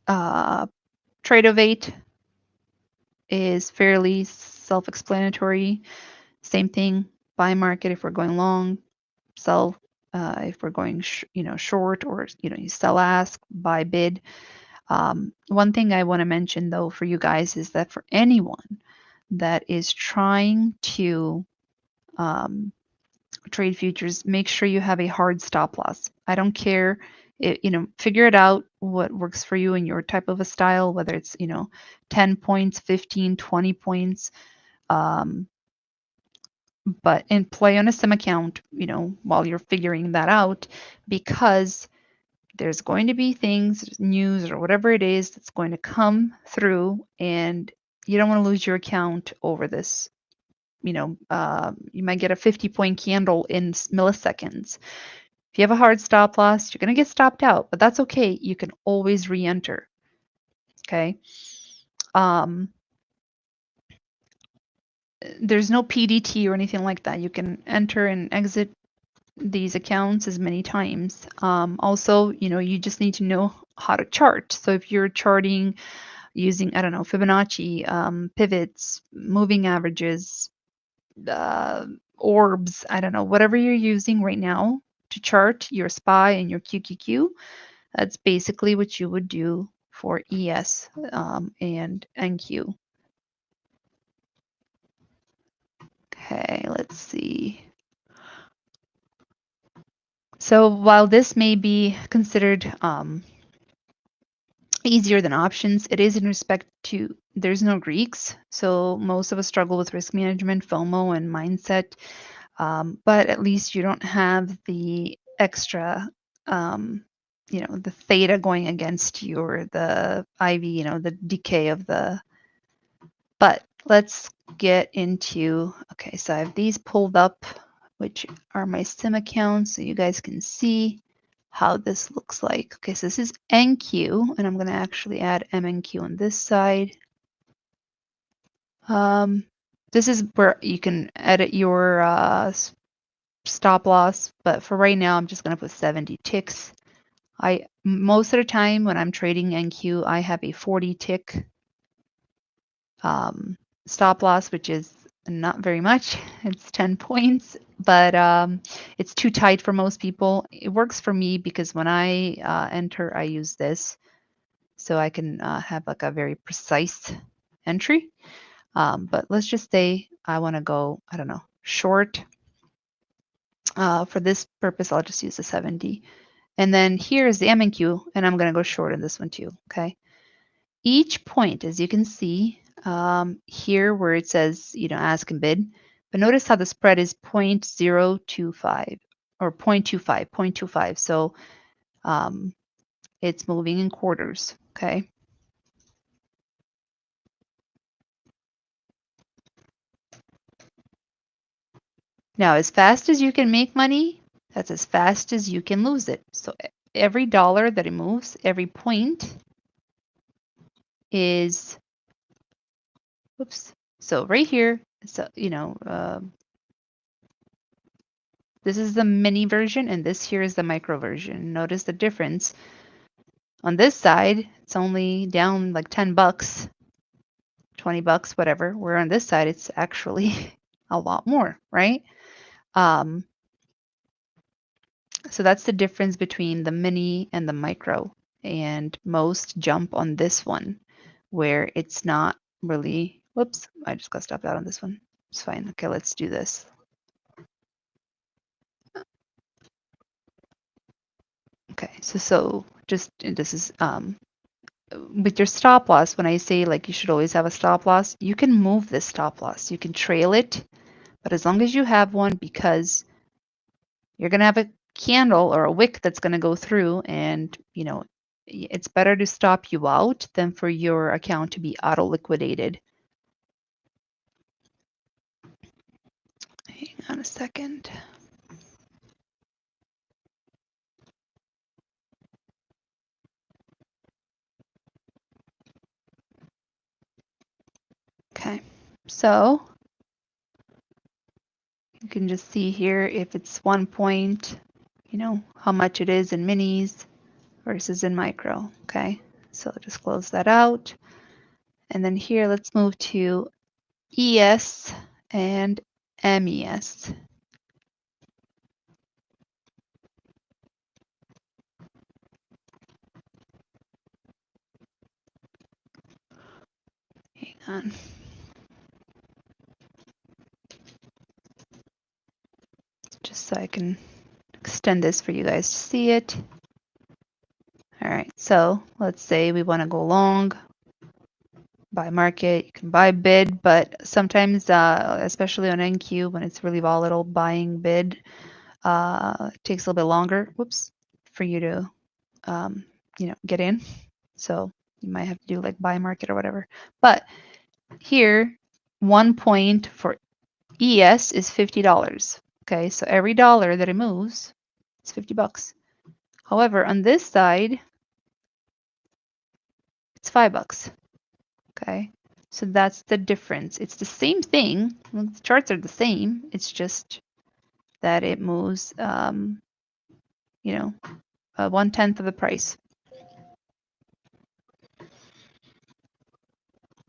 Trade-O-Vate is fairly self-explanatory. Same thing, buy market if we're going long, sell if we're going short, or you sell ask, buy bid. One thing I want to mention though for you guys is that for anyone that is trying to trade futures, make sure you have a hard stop loss. I don't care. Figure it out what works for you in your type of a style, whether it's 10 points, 15, 20 points. But and play on a sim account, while you're figuring that out, because there's going to be things, news or whatever it is, that's going to come through, and you don't want to lose your account over this. You might get a 50-point candle in milliseconds. If you have a hard stop loss, you're going to get stopped out, but that's okay. You can always re-enter. Okay. There's no PDT or anything like that. You can enter and exit these accounts as many times. Also, you just need to know how to chart. So if you're charting using, I don't know, Fibonacci, pivots, moving averages, orbs, I don't know, whatever you're using right now to chart your SPY and your QQQ, that's basically what you would do for ES and NQ. Okay, let's see. So while this may be considered easier than options, it is in respect to there's no Greeks. So most of us struggle with risk management, FOMO, and mindset. But at least you don't have the extra, the theta going against you, or the IV, the decay of the. But let's get into, okay, so I have these pulled up, which are my sim accounts, so you guys can see how this looks like. Okay, so this is NQ, and I'm going to actually add MNQ on this side. This is where you can edit your stop loss, but for right now, I'm just going to put 70 ticks. Most of the time when I'm trading NQ, I have a 40 tick stop loss, which is not very much. It's 10 points, but it's too tight for most people. It works for me because when I enter, I use this, so I can have like a very precise entry. But let's just say I want to go, I don't know, short. For this purpose, I'll just use the 70. And then here is the MNQ, and I'm going to go short in this one too, okay? Each point, as you can see, here where it says, ask and bid, but notice how the spread is 0.025 or 0.25. So it's moving in quarters, okay? Now, as fast as you can make money, that's as fast as you can lose it. So every dollar that it moves, every point is, whoops. So right here, so, this is the mini version, and this here is the micro version. Notice the difference. On this side, it's only down like 10 bucks, 20 bucks, whatever. Where on this side, it's actually a lot more, right? So that's the difference between the mini and the micro. And most jump on this one, where it's not really, whoops, I just got stopped out on this one. It's fine. Okay, let's do this. Okay, So just this is with your stop loss. When I say like you should always have a stop loss, you can move this stop loss. You can trail it, but as long as you have one, because you're gonna have a candle or a wick that's gonna go through, and it's better to stop you out than for your account to be auto liquidated. Hang on a second. Okay, so you can just see here if it's 1 point, how much it is in minis versus in micro. Okay, so just close that out. And then here, let's move to ES and MES. Hang on. Just so I can extend this for you guys to see it. All right, so let's say we want to go long, buy market. You can buy bid, but sometimes, especially on NQ, when it's really volatile, buying bid takes a little bit longer. Whoops, for you to get in. So you might have to do like buy market or whatever. But here, 1 point for ES is $50. Okay, so every dollar that it moves, it's $50. However, on this side, it's $5. Okay, so that's the difference. It's the same thing. Well, the charts are the same. It's just that it moves, 1/10 of the price.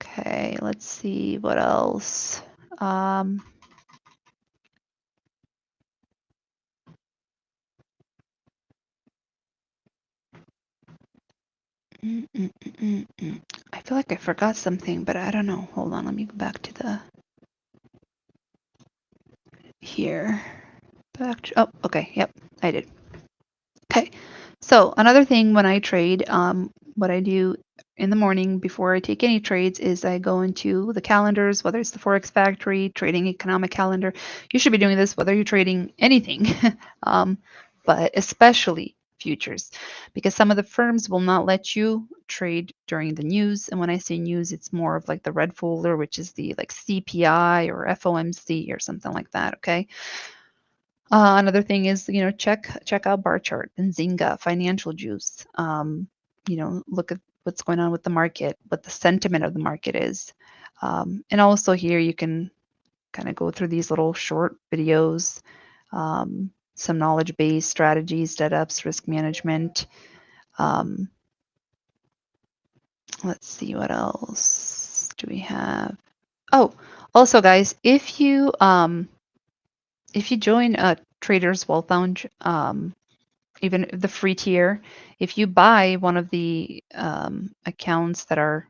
Okay, let's see what else. I feel like I forgot something, but I don't know. Hold on, let me go back to the here. Back to, oh, okay, yep, I did. Okay, so another thing when I trade, what I do in the morning before I take any trades is I go into the calendars, whether it's the Forex Factory, Trading Economic Calendar. You should be doing this whether you're trading anything, but especially futures, because some of the firms will not let you trade during the news. And when I say news, it's more of like the red folder, which is the like CPI or FOMC or something like that. Okay. Another thing is, check out bar chart and Zynga, Financial Juice. Look at what's going on with the market, what the sentiment of the market is. And also here you can kind of go through these little short videos, some knowledge-based strategies, setups, risk management. Let's see, what else do we have? Oh, also guys, if you join a Traders Wealth Lounge, even the free tier, if you buy one of the accounts that are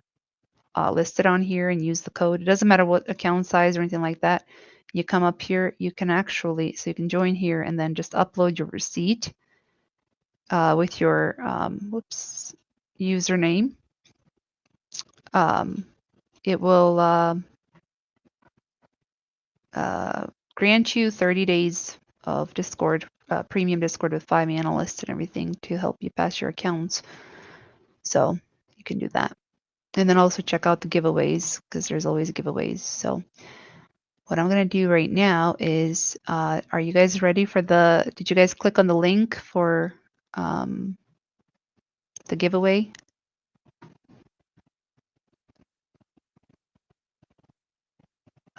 listed on here and use the code, it doesn't matter what account size or anything like that. You come up here, you can actually, so you can join here and then just upload your receipt with your username. It will grant you 30 days of Discord, premium Discord with 5 analysts and everything to help you pass your accounts. So you can do that. And then also check out the giveaways, because there's always giveaways. So what I'm going to do right now is, are you guys ready for did you guys click on the link for the giveaway?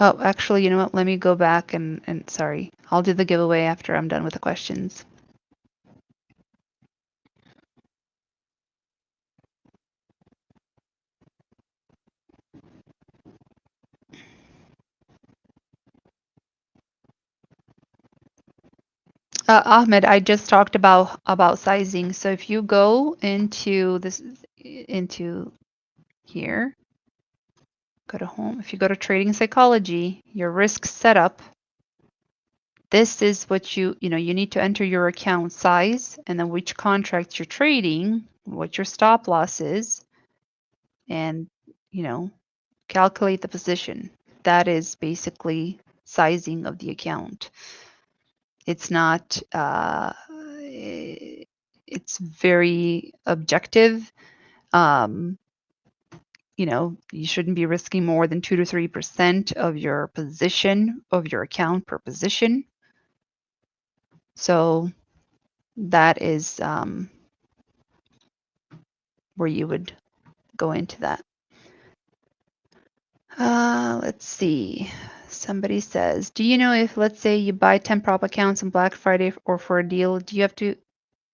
Oh, actually, you know what? Let me go back and sorry. I'll do the giveaway after I'm done with the questions. Ahmed, I just talked about sizing. So if you go into here, go to home. If you go to trading psychology, your risk setup, this is what you need to enter your account size and then which contract you're trading, what your stop loss is, and calculate the position. That is basically sizing of the account. It's not, it's very objective. You shouldn't be risking more than 2 to 3% of your position of your account per position. So that is where you would go into that. Let's see. Somebody says, do you know if, let's say, you buy 10 prop accounts on Black Friday or for a deal, do you have to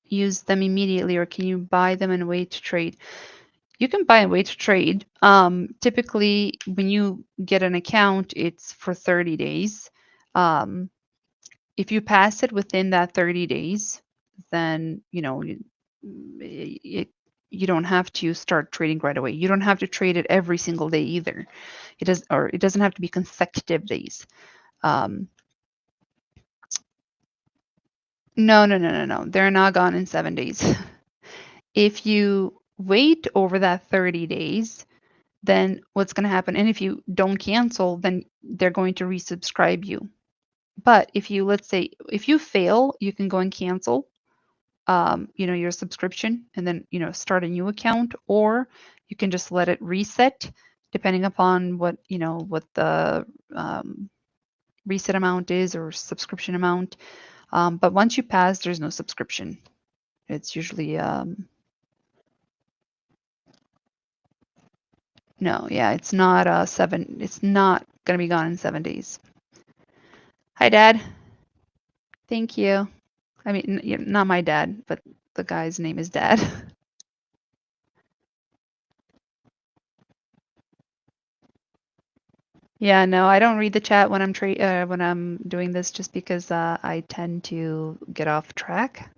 use them immediately or can you buy them and wait to trade? You can buy and wait to trade. Typically, when you get an account, it's for 30 days. If you pass it within that 30 days, then you don't have to start trading right away. You don't have to trade it every single day either. It doesn't have to be consecutive days. No. They're not gone in 7 days. If you wait over that 30 days, then what's going to happen? And if you don't cancel, then they're going to resubscribe you. But if you, let's say, if you fail, you can go and cancel, your subscription and then, start a new account, or you can just let it reset depending upon what the reset amount is or subscription amount. But once you pass, there's no subscription. It's usually, no, yeah, it's not it's not going to be gone in 7 days. Hi, Dad. Thank you. I mean, not my dad, but the guy's name is Dad. Yeah, no, I don't read the chat when I'm doing this just because I tend to get off track.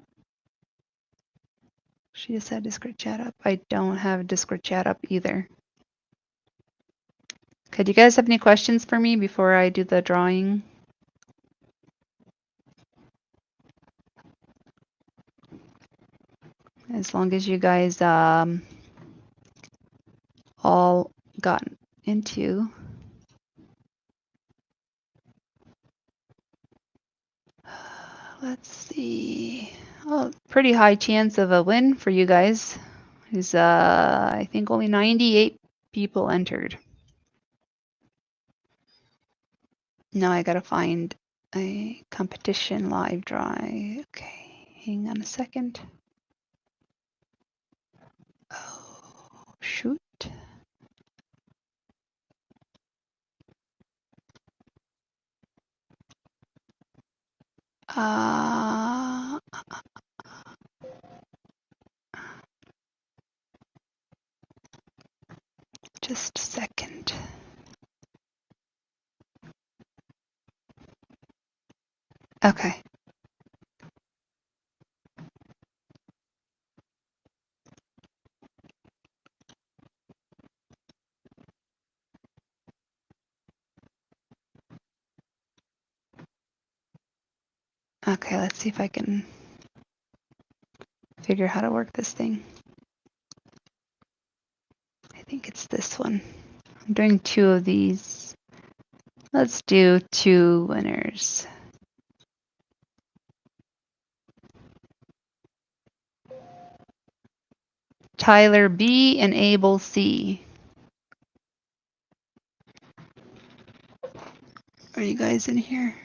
She just had Discord chat up. I don't have Discord chat up either. Okay, do you guys have any questions for me before I do the drawing? As long as you guys all got into. Let's see. Oh, pretty high chance of a win for you guys. Is I think only 98 people entered. Now I gotta find a competition live draw. Okay, hang on a second. Oh, shoot. Just a second. Okay. Okay, let's see if I can figure how to work this thing. I think it's this one. I'm doing 2 of these. Let's do 2 winners. Tyler B and Abel C. Are you guys in here?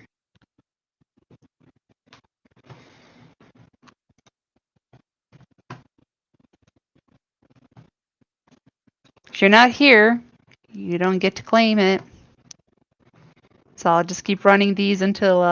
If you're not here, you don't get to claim it. So I'll just keep running these until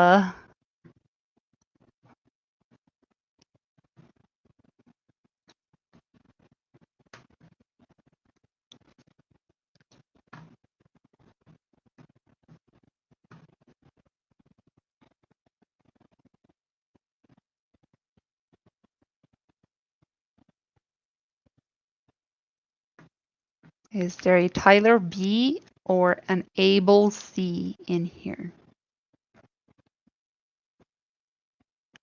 is there a Tyler B or an Abel C in here?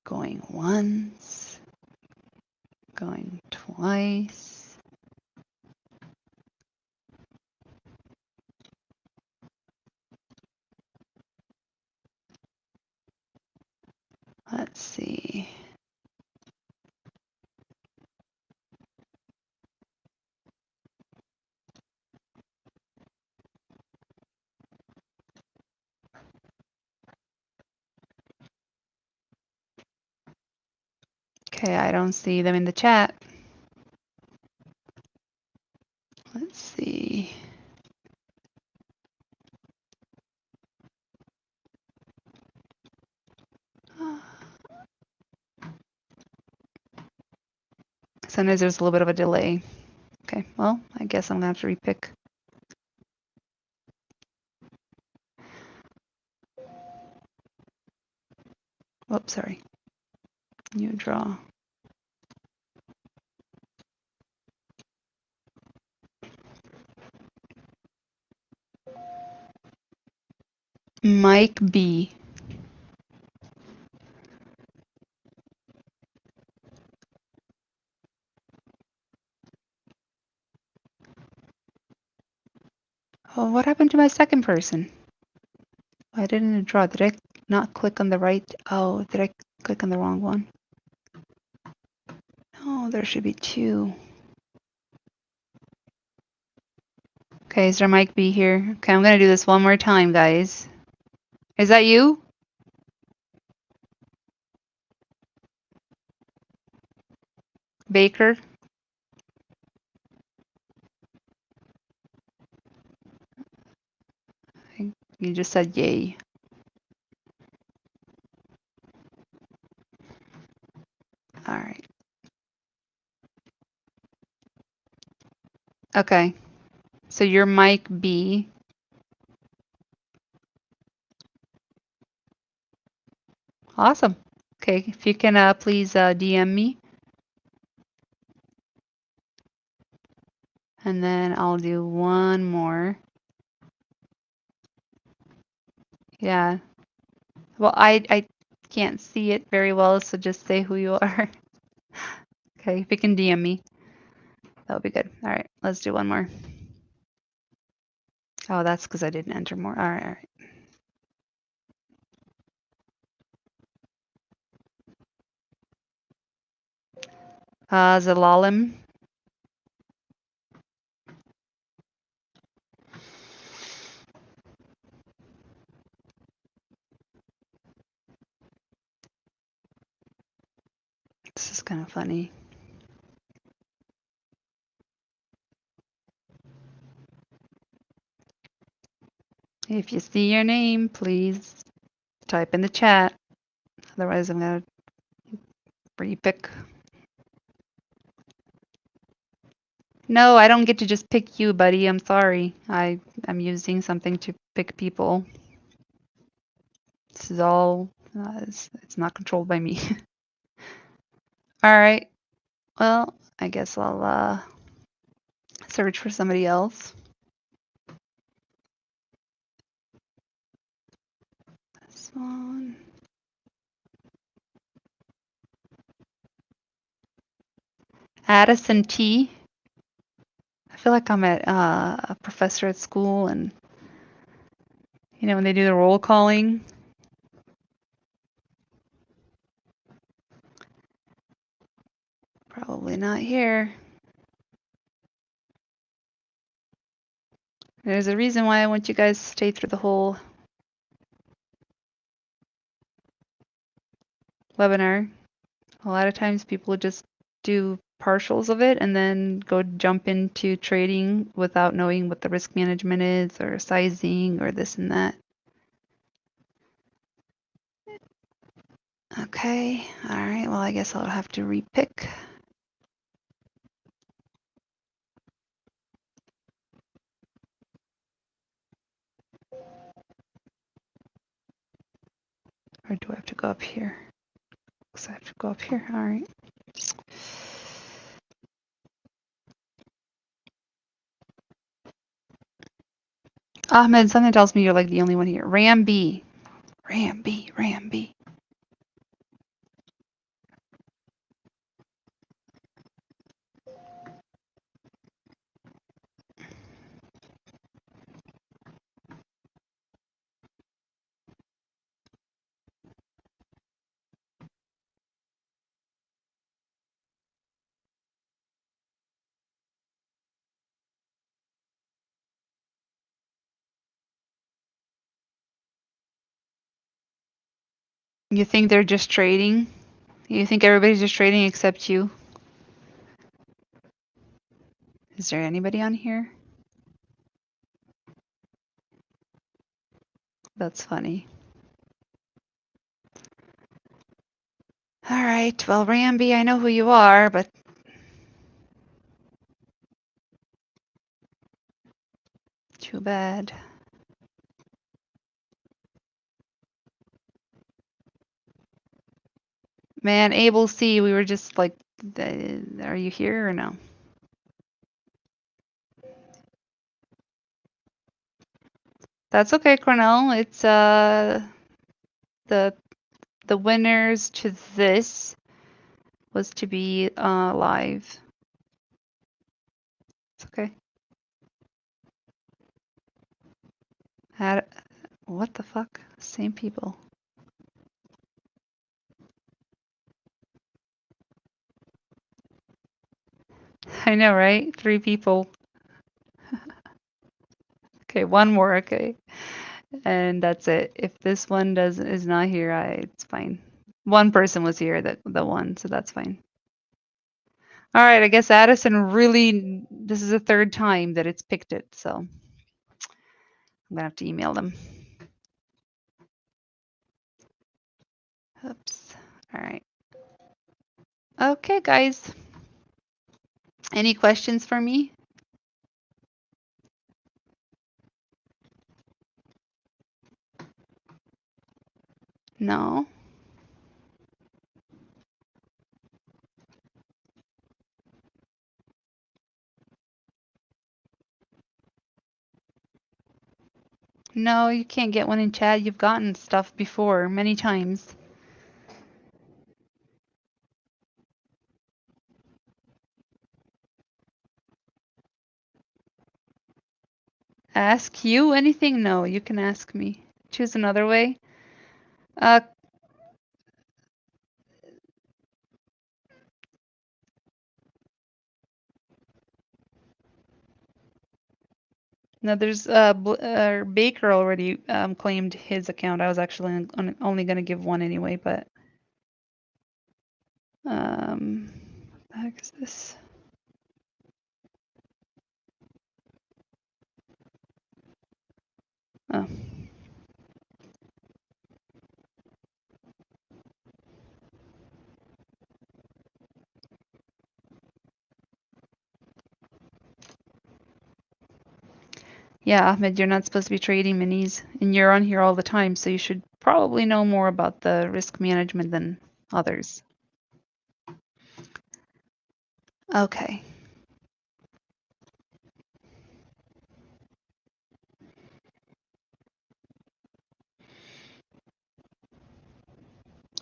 Going once, going twice. Let's see. Okay, I don't see them in the chat. Let's see. Sometimes there's a little bit of a delay. Okay, well, I guess I'm gonna have to repick. Oops, sorry. New draw. Mike B. Oh, what happened to my second person? Why didn't it draw? Did I not click on the right? Oh, did I click on the wrong one? Oh, there should be two. Okay, is there Mike B here? Okay, I'm gonna do this one more time, guys. Is that you? Baker? You just said yay. All right. Okay. So you're Mike B. Awesome. Okay, if you can please DM me. And then I'll do one more. Yeah. Well, I can't see it very well, so just say who you are. Okay, if you can DM me, that would be good. All right, let's do one more. Oh, that's because I didn't enter more. All right, all right. Zalalim. This is kind of funny. If you see your name, please type in the chat. Otherwise, I'm going to repick. No, I don't get to just pick you, buddy. I'm sorry. I'm using something to pick people. This is all, it's not controlled by me. All right. Well, I guess I'll search for somebody else. This one. Addison T. I feel like I'm at a professor at school, and you know when they do the roll calling. Probably not here. There's a reason why I want you guys to stay through the whole webinar. A lot of times people just do partials of it and then go jump into trading without knowing what the risk management is or sizing or this and that. Okay, all right, well, I guess I'll have to repick. Or do I have to go up here? Looks like I have to go up here, all right. Ahmed, something tells me you're like the only one here. Ram B. Ram B, Ram B. You think they're just trading? You think everybody's just trading except you? Is there anybody on here? That's funny. All right. Well, Ramby, I know who you are, but too bad. Man, Abel C, we were just like, are you here or no? That's okay, Cornell. It's the winners to this was to be live. It's okay. What the fuck? Same people. I know, right? 3 people. Okay, one more. Okay, and that's it. If this one is not here, it's fine. One person was here, the one, so that's fine. All right, I guess Addison really. This is the 3rd time that it's picked it, so I'm gonna have to email them. Oops. All right. Okay, guys. Any questions for me? No. No, you can't get one in chat. You've gotten stuff before, many times. Ask you anything? No, you can ask me. Choose another way. No, there's Baker already claimed his account. I was actually only going to give one anyway, but what the heck is this? Oh. Yeah, Ahmed, you're not supposed to be trading minis, and you're on here all the time, so you should probably know more about the risk management than others. Okay.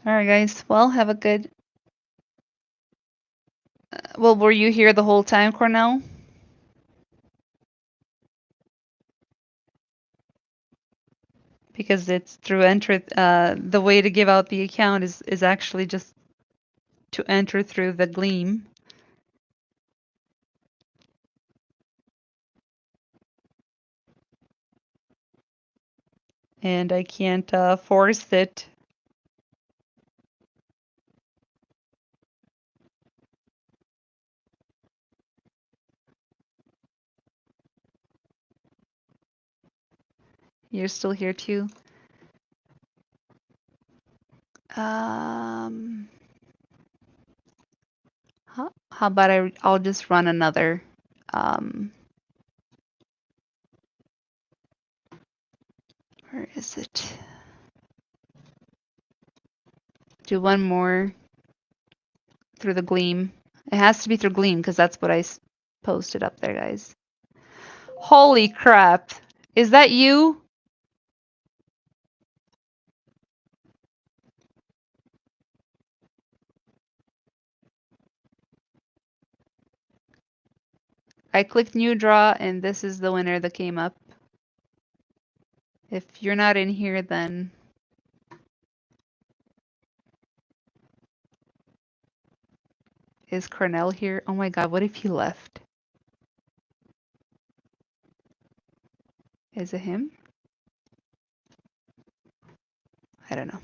All right, guys. Well, have a good. Well, were you here the whole time, Cornell? Because it's through enter. The way to give out the account is actually just to enter through the Gleam. And I can't force it. You're still here too. How about I'll just run another. Where is it? Do one more through the Gleam. It has to be through Gleam because that's what I posted up there, guys. Holy crap! Is that you? I clicked new draw and this is the winner that came up. If you're not in here, then is Cornell here? Oh my god, what if he left? Is it him? I don't know.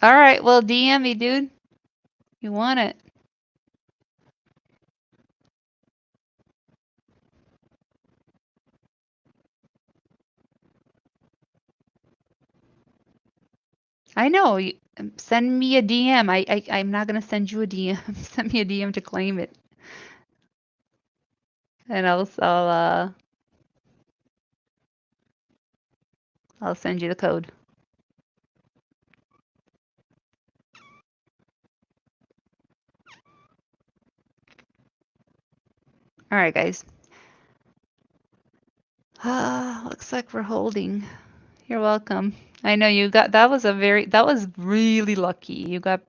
All right, well, DM me, dude. You want it. I know. Send me a DM. I'm not gonna send you a DM. Send me a DM to claim it, and I'll send you the code. All right, guys. Looks like we're holding. You're welcome. I know you got that was really lucky. You got